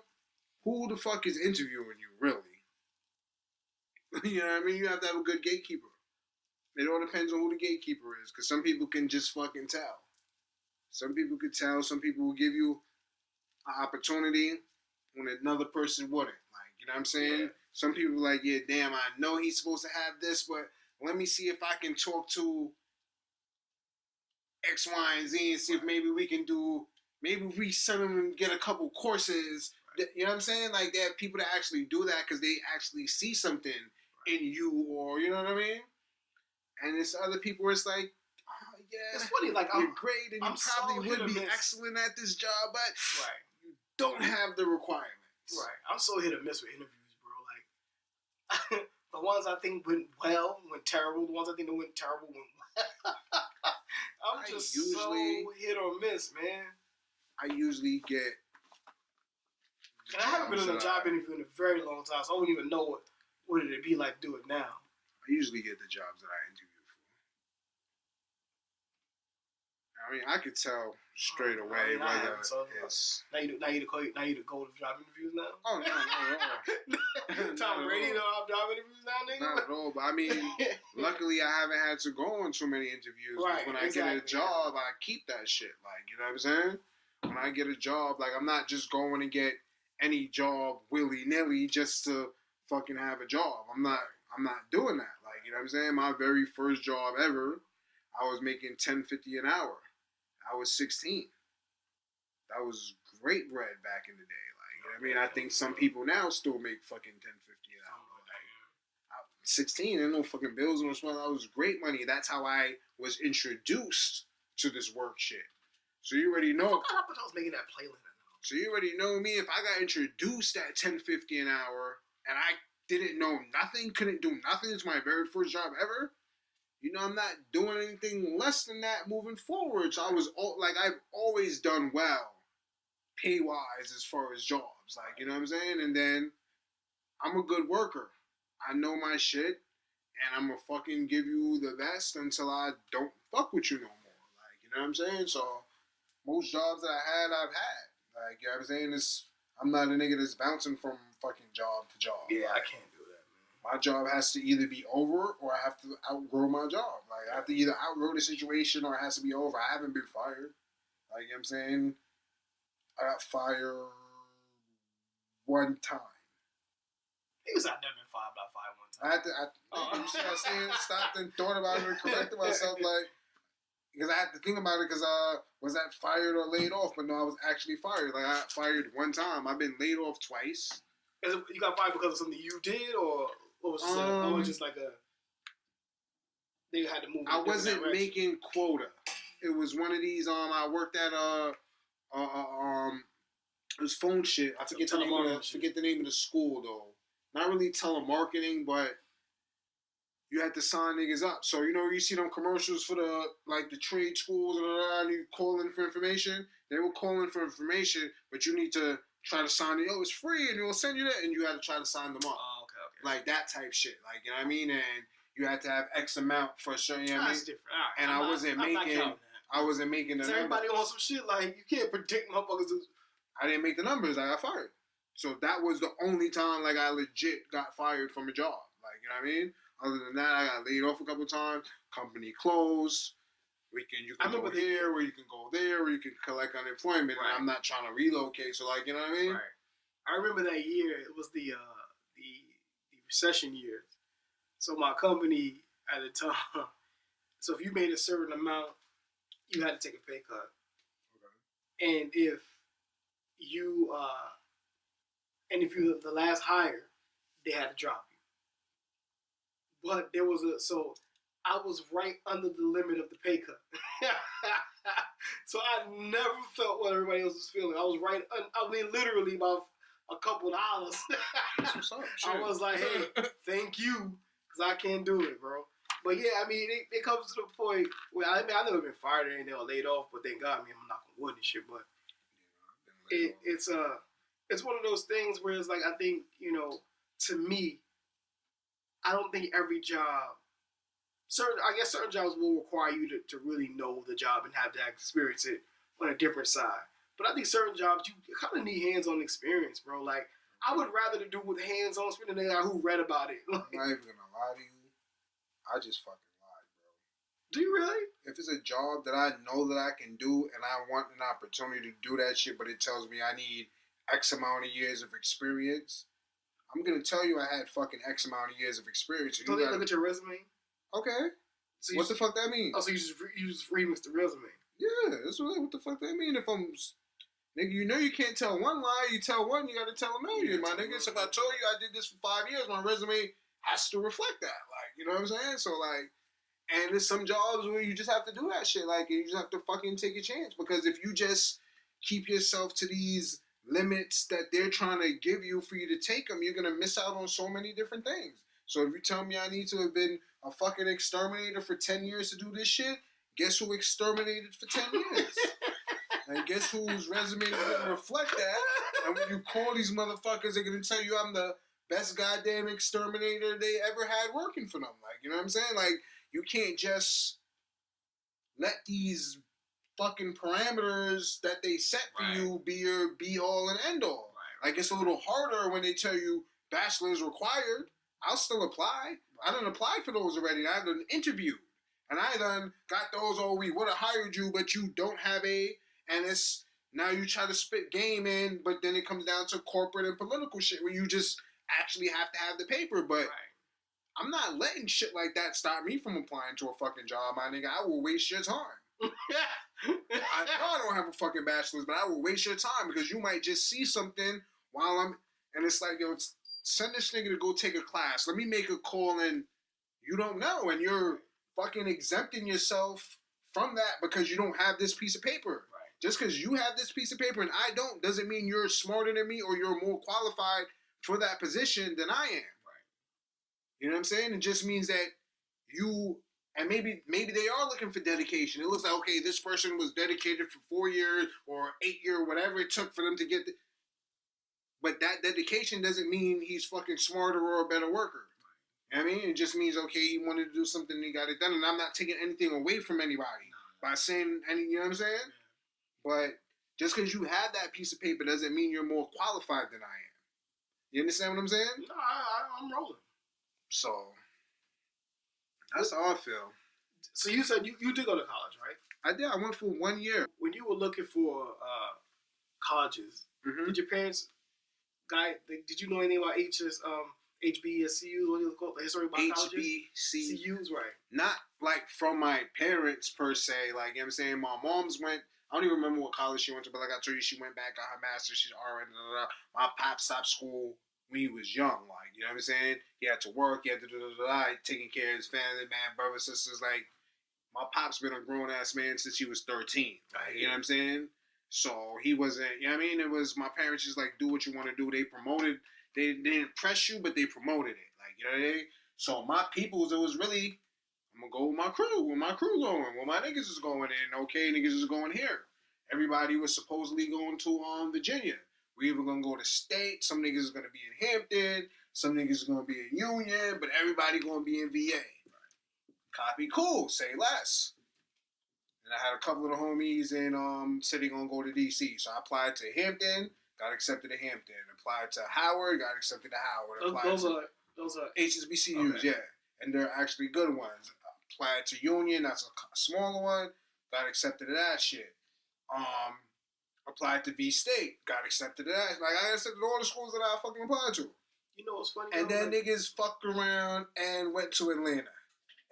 who the fuck is interviewing you, really. You know what I mean? You have to have a good gatekeeper. It all depends on who the gatekeeper is. Because some people can just fucking tell. Some people could tell. Some people will give you an opportunity when another person wouldn't. Like, you know what I'm saying? Yeah. Some people are like, yeah, damn, I know he's supposed to have this, but let me see if I can talk to X, Y, and Z and see if maybe we can do, maybe we send them and get a couple courses. Right. You know what I'm saying? Like, there are people that actually do that because they actually see something in you, or, you know what I mean? And it's other people where it's like, oh, yeah, it's funny, like, you're great and you probably would be excellent at this job, but you don't have the requirements. Right. I'm so hit or miss with interviews, bro. Like, the ones I think went well went terrible. The ones I think that went terrible went well. I'm just so hit or miss, man. I usually get. And I haven't been in a job interview in a very long time, so I wouldn't even know what it'd be like to do it now. I usually get the jobs that I interview for. I mean, I could tell straight away whether it's. Now you to go to job interviews now? Oh, no. Tom Brady don't have job interviews now, nigga? Not at all, but I mean, luckily I haven't had to go on too many interviews. Right, when I get a job, I keep that shit. Like, you know what I'm saying? When I get a job, like, I'm not just going to get any job willy-nilly just to fucking have a job. I'm not doing that. Like, you know what I'm saying? My very first job ever, I was making $10.50 an hour. I was 16. That was great bread back in the day. Like, you know what I mean? I think some people now still make fucking $10.50 an hour. Like, 16, there no fucking bills and stuff. That was great money. That's how I was introduced to this work shit. So you already know. I was making that playlist. So you already know me. If I got introduced at $10.50 an hour and I didn't know nothing, couldn't do nothing, it's my very first job ever. You know, I'm not doing anything less than that moving forward. So I've always done well, pay-wise, as far as jobs. Like, you know what I'm saying? And then, I'm a good worker. I know my shit, and I'm gonna fucking give you the best until I don't fuck with you no more. Like, you know what I'm saying? So, most jobs that I've had. Like, you know what I'm saying? I'm not a nigga that's bouncing from fucking job to job. Yeah, I can't do that, man. My job has to either be over or I have to outgrow my job. Like, I have to either outgrow the situation or it has to be over. I haven't been fired. Like, you know what I'm saying? I got fired one time. He was, I've never been fired, but I fired one time. I stopped and thought about it and corrected myself, like, because I had to think about it because was that fired or laid off? But no, I was actually fired. Like, I got fired one time. I've been laid off twice. You got fired because of something you did, or what was it? Or was just like they had to move? I wasn't making quota. It was one of these. I worked at it was phone shit. I forget the name of the school though. Not really telemarketing, but you had to sign niggas up. So, you know, you see them commercials for the trade schools and you call in for information. They will call in for information, but you need to try to sign it. Oh, it's free, and we'll send you that, and you had to try to sign them up. Oh, okay. Like that type shit. Like, you know what I mean? And you had to have X amount for a certain, you know what I mean? That's different. Right. And I wasn't making the numbers. Everybody on some shit like, you can't predict motherfuckers. I didn't make the numbers. I got fired. So that was the only time, like, I legit got fired from a job. Like, you know what I mean? Other than that, I got laid off a couple times. Company closed. You can go here, or you can go there, or you can collect unemployment. Right. And I'm not trying to relocate. So, like, you know what I mean? Right. I remember that year. It was the recession years. So my company, at the time. So if you made a certain amount, you had to take a pay cut. Okay. And if you the last hire, they had to drop you. But there was I was right under the limit of the pay cut. So I never felt what everybody else was feeling. I was right. I mean, literally about a couple dollars. That's what's up. I was like, hey, thank you, because I can't do it, bro. But yeah, I mean, it comes to the point where I've never been fired or anything or laid off, but thank God, I'm not gonna wood and shit. But it's one of those things where it's like, I think, to me, I don't think every job. I guess certain jobs will require you to really know the job and have to experience it on a different side. But I think certain jobs, you kind of need hands-on experience, bro. Like, I would rather do with hands-on experience than the guy who read about it. I'm not even going to lie to you. I just fucking lied, bro. Do you really? If it's a job that I know that I can do and I want an opportunity to do that shit, but it tells me I need X amount of years of experience, I'm going to tell you I had fucking X amount of years of experience. So they look at your resume? Okay. So what the fuck that mean? Oh, so you just remix the resume? Yeah, that's what the fuck that mean. If I'm, nigga, you can't tell one lie. You tell one, you got to tell a million, my nigga. So if I told you I did this for 5 years, my resume has to reflect that. Like, you know what I'm saying? So like, and there's some jobs where you just have to do that shit. Like, you just have to fucking take a chance, because if you just keep yourself to these limits that they're trying to give you for you to take them, you're gonna miss out on so many different things. So if you tell me I need to have been a fucking exterminator for 10 years to do this shit, guess who exterminated for 10 years? And guess whose resume doesn't reflect that? And when you call these motherfuckers, they're going to tell you I'm the best goddamn exterminator they ever had working for them. Like, you know what I'm saying? Like, you can't just let these fucking parameters that they set for you be your be-all and end-all. Right. Like, it's a little harder when they tell you bachelor's required. I'll still apply. I done applied for those already. I done interviewed. And I done got those, we would have hired you, but you don't have and it's, now you try to spit game in, but then it comes down to corporate and political shit where you just actually have to have the paper. But I'm not letting shit like that stop me from applying to a fucking job, my nigga. I will waste your time. I know I don't have a fucking bachelor's, but I will waste your time, because you might just see something while and it's like, yo, send this nigga to go take a class. Let me make a call, and you don't know, and you're fucking exempting yourself from that because you don't have this piece of paper. Right. Just because you have this piece of paper and I don't, doesn't mean you're smarter than me or you're more qualified for that position than I am. Right. You know what I'm saying? It just means that you, and maybe they are looking for dedication. It looks like, okay, this person was dedicated for 4 years or 8 years, whatever it took for them to get but that dedication doesn't mean he's fucking smarter or a better worker. You know what I mean? It just means, okay, he wanted to do something and he got it done. And I'm not taking anything away from anybody by saying any, you know what I'm saying? But just because you have that piece of paper doesn't mean you're more qualified than I am. You understand what I'm saying? No, I'm rolling. So, that's how I feel. So you said you did go to college, right? I did. I went for 1 year. When you were looking for colleges, did your parents... did you know anything about HBCU? What do you call it? The historic black colleges? HBCUs, right? Not like from my parents per se. Like, you know what I'm saying? My mom's went. I don't even remember what college she went to, but like I told you, she went back, got her master's. She's RN. My pop stopped school when he was young. Like, you know what I'm saying? He had to work. He had to taking care of his family, man, brothers, sisters. Like, my pop's been a grown ass man since he was 13. Like, you know what I'm saying? So he wasn't, you know what I mean? It was my parents just like, do what you want to do. They promoted, they didn't press you, but they promoted it. Like, you know what I mean? So my peoples, it was really, I'm going to go with my crew. Where my crew going? Where my niggas is going in. Okay, niggas is going here. Everybody was supposedly going to Virginia. We either going to go to state. Some niggas is going to be in Hampton. Some niggas is going to be in Union. But everybody going to be in VA. Copy, cool. Say less. And I had a couple of the homies in said they gonna go to DC. So I applied to Hampton, got accepted to Hampton. Applied to Howard, got accepted to Howard. Those are HBCUs, okay. Yeah. And they're actually good ones. Applied to Union, that's a smaller one, got accepted to that shit. Applied to V State, got accepted to that. Like, I accepted all the schools that I fucking applied to. You know what's funny? And then niggas fucked around and went to Atlanta.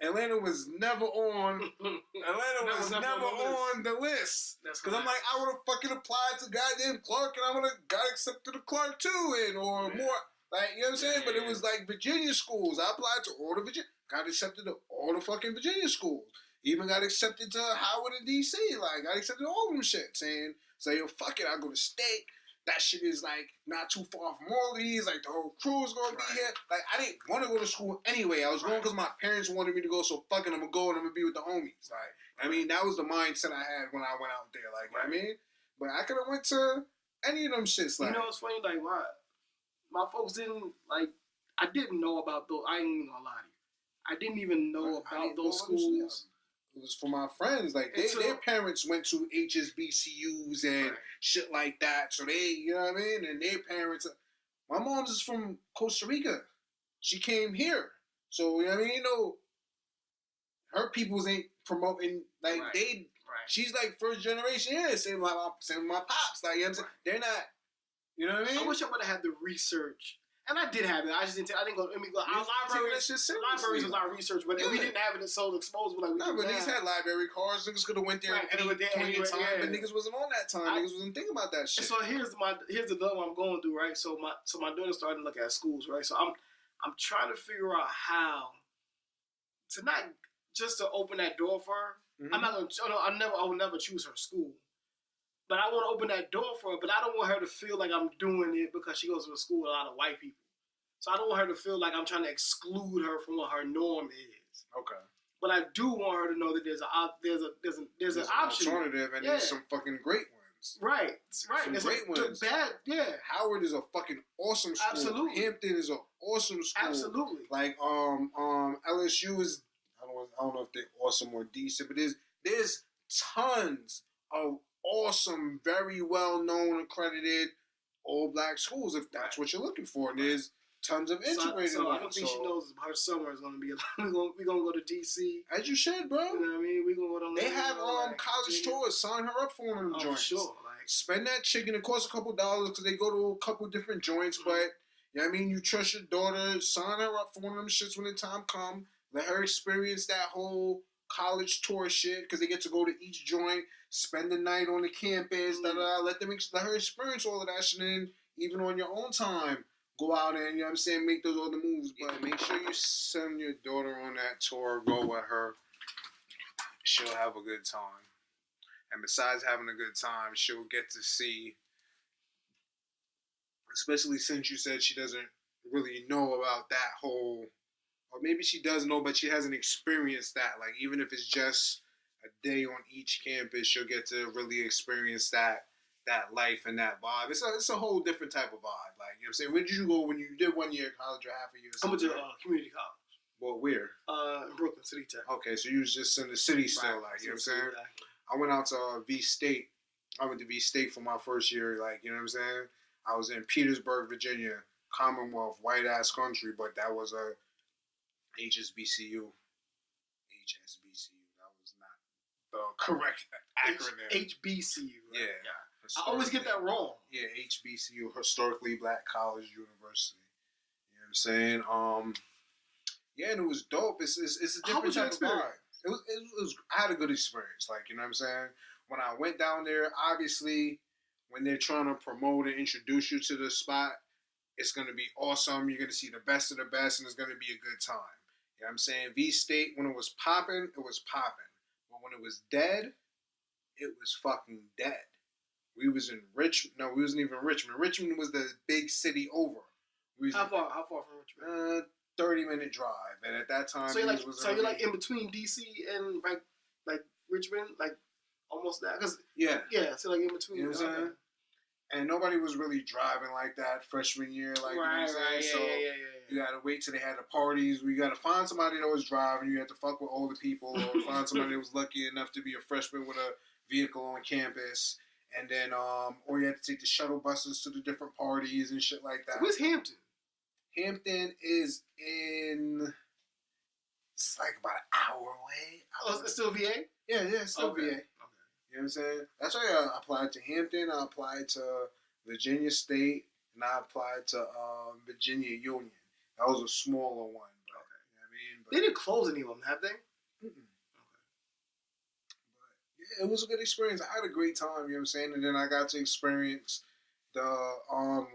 Atlanta was never on. Atlanta was never on the list. Because I'm like, I would have fucking applied to goddamn Clark, and I would have got accepted to Clark too, and or more. Like, you know what I'm saying? But it was like Virginia schools. I applied to all the Virginia. Got accepted to all the fucking Virginia schools. Even got accepted to Howard and DC. Like, got accepted to all them shit. Saying, yo, fuck it, I'll go to state. That shit is like not too far from all these. Like, the whole crew is gonna be here. Like, I didn't want to go to school anyway. I was going because my parents wanted me to go. So fucking, I'm gonna go and I'm gonna be with the homies. Like, I mean, that was the mindset I had when I went out there. Like, you know what I mean, but I could have went to any of them shits. Like, you know, it's funny. Like, why my folks didn't like. I didn't know about those. I ain't even gonna lie to you. I didn't even know about those schools. It was for my friends. Like, their parents went to HBCUs and shit like that. So they, you know what I mean? And their parents... My mom's is from Costa Rica. She came here. So, you know what I mean? You know, her peoples ain't promoting... Like, they... She's like first generation here. Same with my pops. Like, you know what I'm saying? They're not... You know what I mean? I wish I would have had the research... And I did have it. I just didn't. I didn't go. Our libraries was our research, but we didn't have it so exposed. Like we but niggas had library cards. Niggas could have went there at any point in time, but niggas wasn't on that time. Niggas wasn't thinking about that shit. So here's the dilemma I'm going through. Right. So my daughter started to look at schools. Right. So I'm trying to figure out how to not just to open that door for her. Mm-hmm. I'm not gonna. I will never choose her school. But I want to open that door for her, but I don't want her to feel like I'm doing it because she goes to a school with a lot of white people. So I don't want her to feel like I'm trying to exclude her from what her norm is. Okay. But I do want her to know that there's an option. Alternative, and there's some fucking great ones. Right. Some great ones. Howard is a fucking awesome school. Absolutely. Hampton is an awesome school. Absolutely. Like LSU is, I don't know if they're awesome or decent, but there's tons of awesome, very well-known, accredited all-black schools, if that's what you're looking for. And there's tons of integrated ones. So I don't think she knows her summer is going to be... We're going to go to D.C. As you should, bro. You know what I mean? We're going to go to... They have college tours. Sign her up for one of them joints. For sure. Spend that chicken. It costs a couple dollars because they go to a couple different joints, but, you know what I mean? You trust your daughter. Sign her up for one of them shits when the time comes. Let her experience that whole college tour shit because they get to go to each joint. Spend the night on the campus, let her experience all of that shit, and even on your own time, go out and, you know what I'm saying, make those other moves. But make sure you send your daughter on that tour, go with her. She'll have a good time. And besides having a good time, she'll get to see, especially since you said she doesn't really know about that whole, or maybe she does know, but she hasn't experienced that. Like, even if it's just a day on each campus, she'll get to really experience that life and that vibe. It's a whole different type of vibe. Like, you know what I'm saying? Where did you go when you did 1 year college or half a year? I went to community college. Well, where? In Brooklyn, City Tech. Okay, so you was just in the city still, like, you know what I'm saying? I went out to V State. I went to V State for my first year, like, you know what I'm saying? I was in Petersburg, Virginia, Commonwealth, white-ass country, but that was a HBCU. That was not the correct acronym. HBCU. Right? Yeah. I always get that wrong. Yeah, HBCU, Historically Black College University. You know what I'm saying? Yeah, and it was dope. It's a different type of vibe. It was. I had a good experience. Like, you know what I'm saying? When I went down there, obviously, when they're trying to promote and introduce you to the spot, it's going to be awesome. You're going to see the best of the best, and it's going to be a good time. You know what I'm saying? V State, when it was popping, it was popping. But when it was dead, it was fucking dead. We was in Richmond. No, we wasn't even Richmond. Richmond was the big city over. How far from Richmond? 30-minute drive. And at that time, so you're like in between DC and like Richmond, like almost that. Cause yeah. So like in between. You know what I'm saying? And nobody was really driving like that freshman year, like, right, you know what I'm saying? Yeah. You gotta wait till they had the parties. We gotta find somebody that was driving. You had to fuck with older people, or find somebody that was lucky enough to be a freshman with a vehicle on campus. And then, or you had to take the shuttle buses to the different parties and shit like that. Where's Hampton? Hampton is it's like about an hour away. Oh, it's still VA? Yeah, it's still okay. VA. Okay. You know what I'm saying? That's why I applied to Hampton, I applied to Virginia State, and I applied to Virginia Union. That was a smaller one. But, you know what I mean? They didn't close any of them, have they? Mm-mm. Okay. But yeah, it was a good experience. I had a great time, you know what I'm saying? And then I got to experience the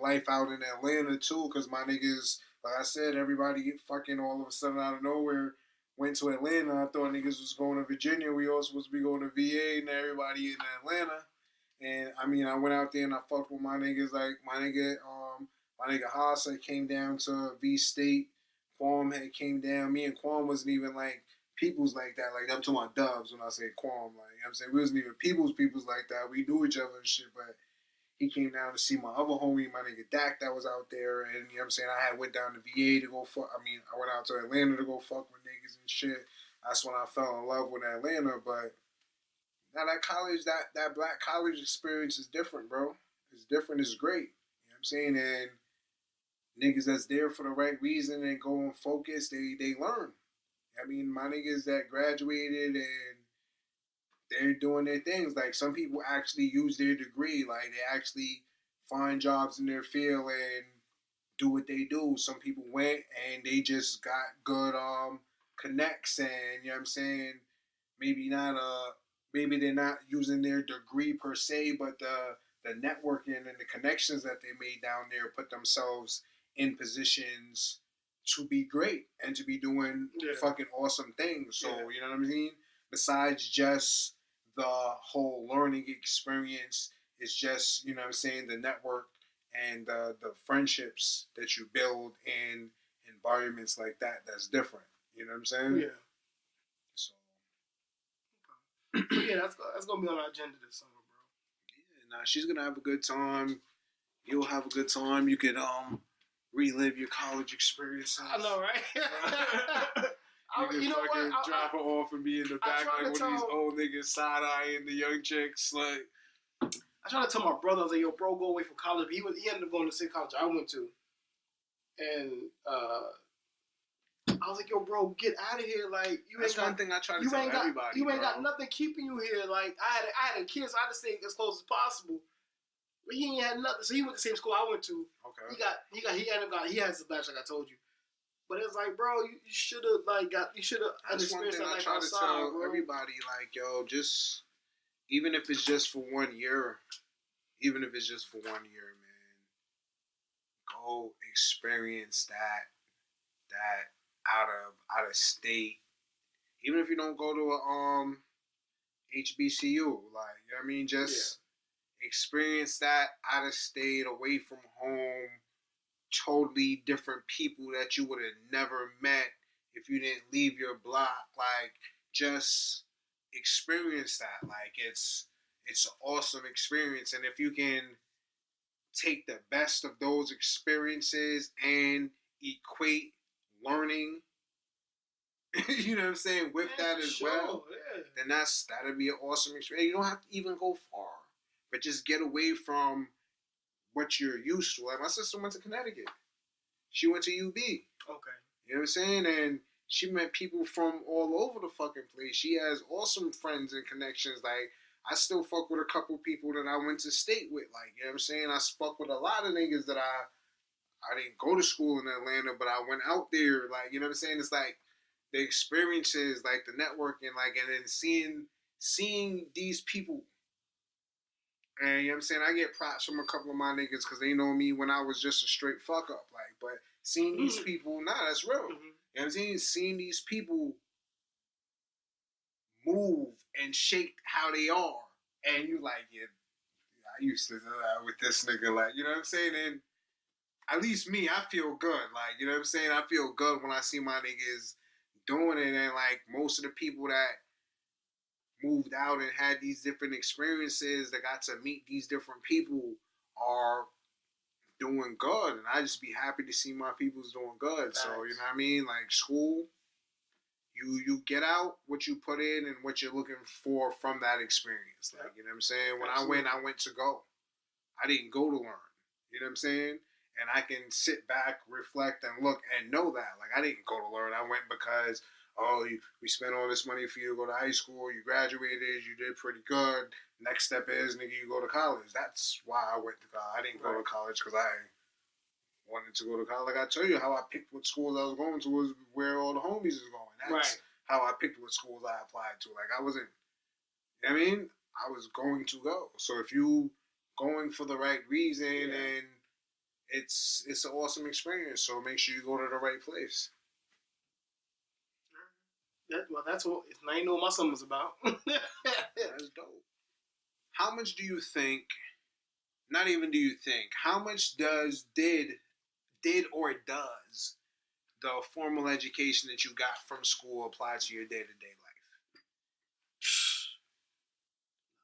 life out in Atlanta too, because my niggas, like I said, everybody fucking all of a sudden out of nowhere went to Atlanta. I thought niggas was going to Virginia. We all supposed to be going to VA, and everybody in Atlanta. And I mean, I went out there and I fucked with my niggas, like my nigga Haas came down to V State. Quam had came down. Me and Quam wasn't even like peoples like that. Like I'm talking about dubs when I say Quam. Like, you know what I'm saying? We wasn't even peoples like that. We knew each other and shit, but he came down to see my other homie, my nigga Dak, that was out there. And you know what I'm saying? I had went down to VA to go fuck. I mean, I went out to Atlanta to go fuck with niggas and shit. That's when I fell in love with Atlanta. But now that college, that black college experience is different, bro. It's different. It's great. You know what I'm saying? And niggas that's there for the right reason and go and focus, they learn. I mean, my niggas that graduated and they're doing their things. Like, some people actually use their degree. Like, they actually find jobs in their field and do what they do. Some people went and they just got good connects, and you know what I'm saying, maybe they're not using their degree per se, but the networking and the connections that they made down there put themselves in positions to be great and to be doing fucking awesome things. So, you know what I mean? Besides just the whole learning experience, it's just, you know what I'm saying, the network and the friendships that you build in environments like that that's different. You know what I'm saying? Yeah. So yeah, that's gonna be on our agenda this summer, bro. Yeah, nah, she's gonna have a good time. You'll have a good time. You can relive your college experiences. I know, right? You know what? Drop her off and be in the back like one of these old niggas side-eyeing the young chicks. Like, I tried to tell my brother, I was like, yo, bro, go away from college. He ended up going to the same college I went to. And I was like, yo, bro, get out of here. Like, that's one thing I try to tell everybody, You ain't got nothing keeping you here. Like, I had a kid, so I had to stay as close as possible. But he ain't had nothing. So he went to the same school I went to. Okay. He has his bachelor, like I told you. But it's like, bro, you should have experienced that life outside, bro. That's one thing I try to tell everybody, like, yo, just, even if it's just for 1 year, man, go experience that out of state. Even if you don't go to a HBCU, like, you know what I mean, just experience that out of state, away from home. Totally different people that you would have never met if you didn't leave your block. Like, just experience that. Like, it's an awesome experience. And if you can take the best of those experiences and equate learning, you know what I'm saying, with that as well, then that'll be an awesome experience. You don't have to even go far, but just get away from what you're used to. Like, my sister went to Connecticut. She went to UB. Okay. You know what I'm saying? And she met people from all over the fucking place. She has awesome friends and connections. Like, I still fuck with a couple people that I went to state with. Like, you know what I'm saying? I fuck with a lot of niggas that I didn't go to school in Atlanta, but I went out there. Like, you know what I'm saying? It's like the experiences, like the networking, like, and then seeing these people. And you know what I'm saying? I get props from a couple of my niggas because they know me when I was just a straight fuck up. Like, but seeing these people, that's real. Mm-hmm. You know what I'm saying? Seeing these people move and shape how they are. And you like, yeah, I used to do that with this nigga. Like, you know what I'm saying? And at least me, I feel good. Like, you know what I'm saying? I feel good when I see my niggas doing it. And like, most of the people that moved out and had these different experiences that got to meet these different people are doing good, and I just be happy to see my people's doing good. Thanks. So, you know what I mean? Like, school, you get out what you put in and what you're looking for from that experience. Like, you know what I'm saying? When Absolutely. I went to go. I didn't go to learn. You know what I'm saying? And I can sit back, reflect, and look and know that. Like, I didn't go to learn. I went because we spent all this money for you to go to high school, you graduated, you did pretty good. Next step is, nigga, you go to college. That's why I went to college. I didn't go to college because I wanted to go to college. Like I tell you, how I picked what schools I was going to was where all the homies is going. That's how I picked what schools I applied to. Like, I wasn't, I mean, I was going to go. So if you going for the right reason and it's an awesome experience, so make sure you go to the right place. That's what I know what my son was about. That's dope. How much do you think? Not even do you think? How much did or does the formal education that you got from school apply to your day-to-day life?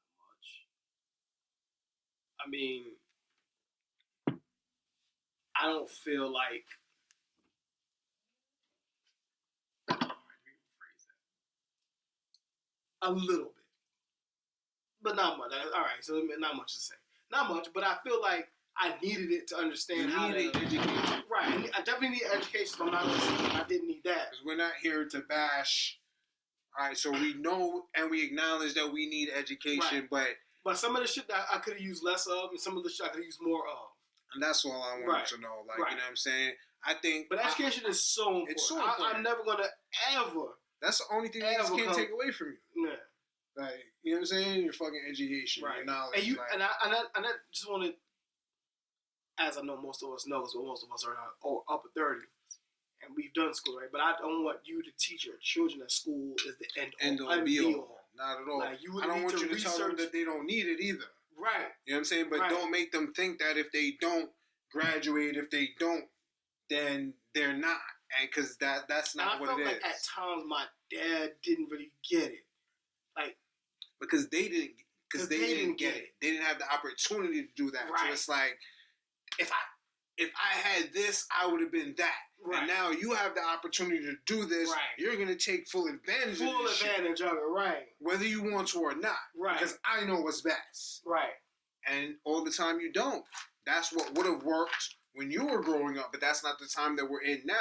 Not much. I mean, I don't feel like. A little bit, but not much. All right, so not much to say. Not much, but I feel like I needed it to understand how to education. Right, I definitely need education. But I'm not gonna say I didn't need that. Because we're not here to bash. All right, so we know and we acknowledge that we need education, but some of the shit that I could have used less of, and some of the shit I could have used more of. And that's all I wanted to know. Like, you know what I'm saying? I think. But education is so important. It's so important. I'm never gonna ever. That's the only thing you can't take away from you. Yeah. Like, you know what I'm saying? Your fucking education, your knowledge. And I just want to, as I know most of us know, because most of us are up at 30, and we've done school, right? But I don't want you to teach your children that school is the end all be all. Not at all. Like, I don't want you to tell them that they don't need it either. Right. You know what I'm saying? But don't make them think that if they don't graduate, if they don't, then they're not. And because that's not what it is. I felt like at times my dad didn't really get it. Like, because they didn't get it. They didn't have the opportunity to do that. Right. So it's like, if I had this, I would have been that. Right. And now you have the opportunity to do this. Right. You're going to take full advantage of it, right. Whether you want to or not. Right. Because I know what's best. Right. And all the time you don't. That's what would have worked when you were growing up, but that's not the time that we're in now.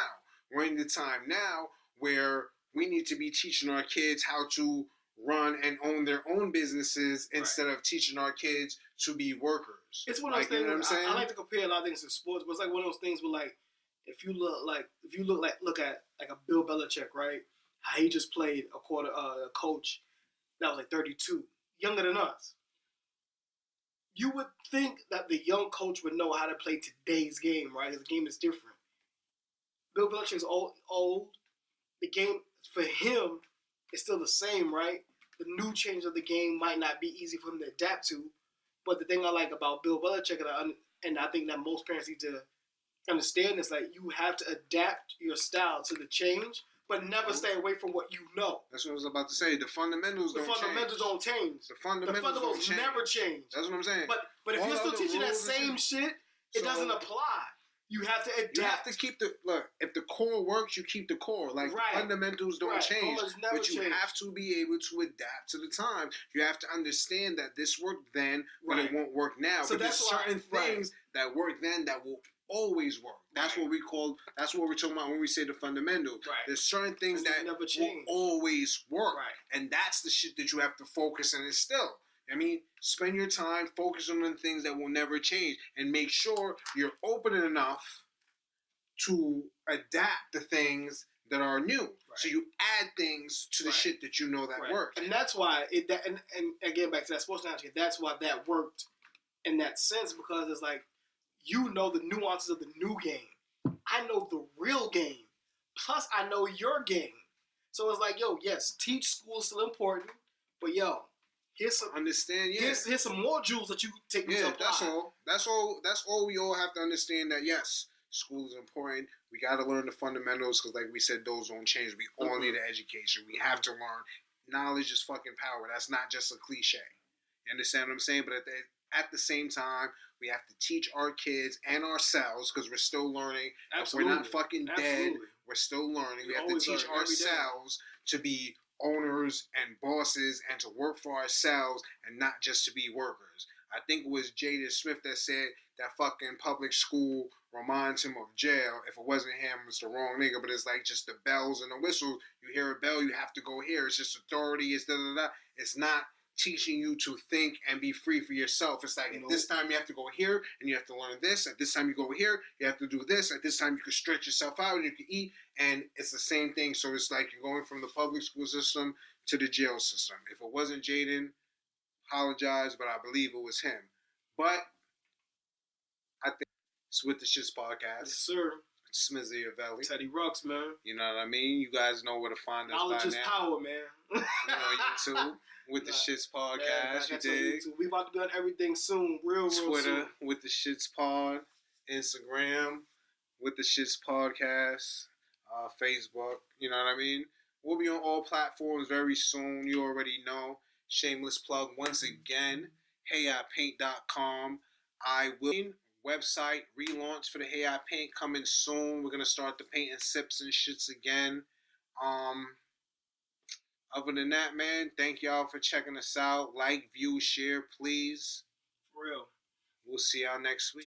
We're in the time now where we need to be teaching our kids how to run and own their own businesses instead of teaching our kids to be workers. It's one of those things. You know what I'm saying? I like to compare a lot of things to sports, but it's like one of those things where, like, if you look at a Bill Belichick, right? How he just played a coach that was like 32, younger than us. You would think that the young coach would know how to play today's game, right? Because the game is different. Bill Belichick's old. The game for him is still the same, right? The new change of the game might not be easy for him to adapt to. But the thing I like about Bill Belichick, and I think that most parents need to understand, is like you have to adapt your style to the change, but never stay away from what you know. That's what I was about to say. The fundamentals don't change. The fundamentals never change. That's what I'm saying. But if you're still teaching that same shit, it doesn't apply. You have to adapt. You have to keep if the core works, you keep the core. Like, fundamentals don't change. But you have to be able to adapt to the times. You have to understand that this worked then, but it won't work now. So but there's certain things that work then that will always work. That's what that's what we're talking about when we say the fundamentals. Right. There's certain things that never change. Will always work. Right. And that's the shit that you have to focus and instill. I mean, spend your time focusing on the things that will never change and make sure you're open enough to adapt the things that are new. Right. So you add things to the shit that you know that works. And that's why, and again, back to that sports analogy, that's why that worked in that sense, because it's like, you know the nuances of the new game. I know the real game. Plus, I know your game. So it's like, yo, yes, teach school is still important, but yo, here's some here's some more jewels that you take. Yeah, that's all. That's all. We all have to understand that yes, school is important. We got to learn the fundamentals because, like we said, those don't change. We all need an education. We have to learn. Knowledge is fucking power. That's not just a cliche. You understand what I'm saying? But at the same time, we have to teach our kids and ourselves because we're still learning. Absolutely. If we're not fucking dead, we're still learning. We have to teach ourselves to be owners and bosses and to work for ourselves and not just to be workers. I think it was Jada Smith that said that fucking public school reminds him of jail. If it wasn't him, it's the wrong nigga. But it's like just the bells and the whistles. You hear a bell, you have to go here. It's just authority. It's da-da-da. It's not teaching you to think and be free for yourself. It's like, at this time you have to go here and you have to learn this. At this time you go here, you have to do this. At this time you can stretch yourself out and you can eat. And it's the same thing. So it's like you're going from the public school system to the jail system. If it wasn't Jaden, apologize, but I believe it was him. But I think it's With the Shits podcast. Yes, sir. Smizzy-Teddy. Teddy Rocks, man. You know what I mean? You guys know where to find us. Knowledge by is now. power, man. YouTube With the Shits podcast. Yeah, you dig? We about to be on everything soon. Real Twitter soon. With the Shits pod. Instagram With the Shits podcast. Facebook. You know what I mean? We'll be on all platforms very soon. You already know. Shameless plug once again. HeyIPaint.com. I will. Website relaunch for the Hey I Paint coming soon. We're gonna start the painting sips and shits again. Other than that, man, thank y'all for checking us out. Like, view, share, please. For real. We'll see y'all next week.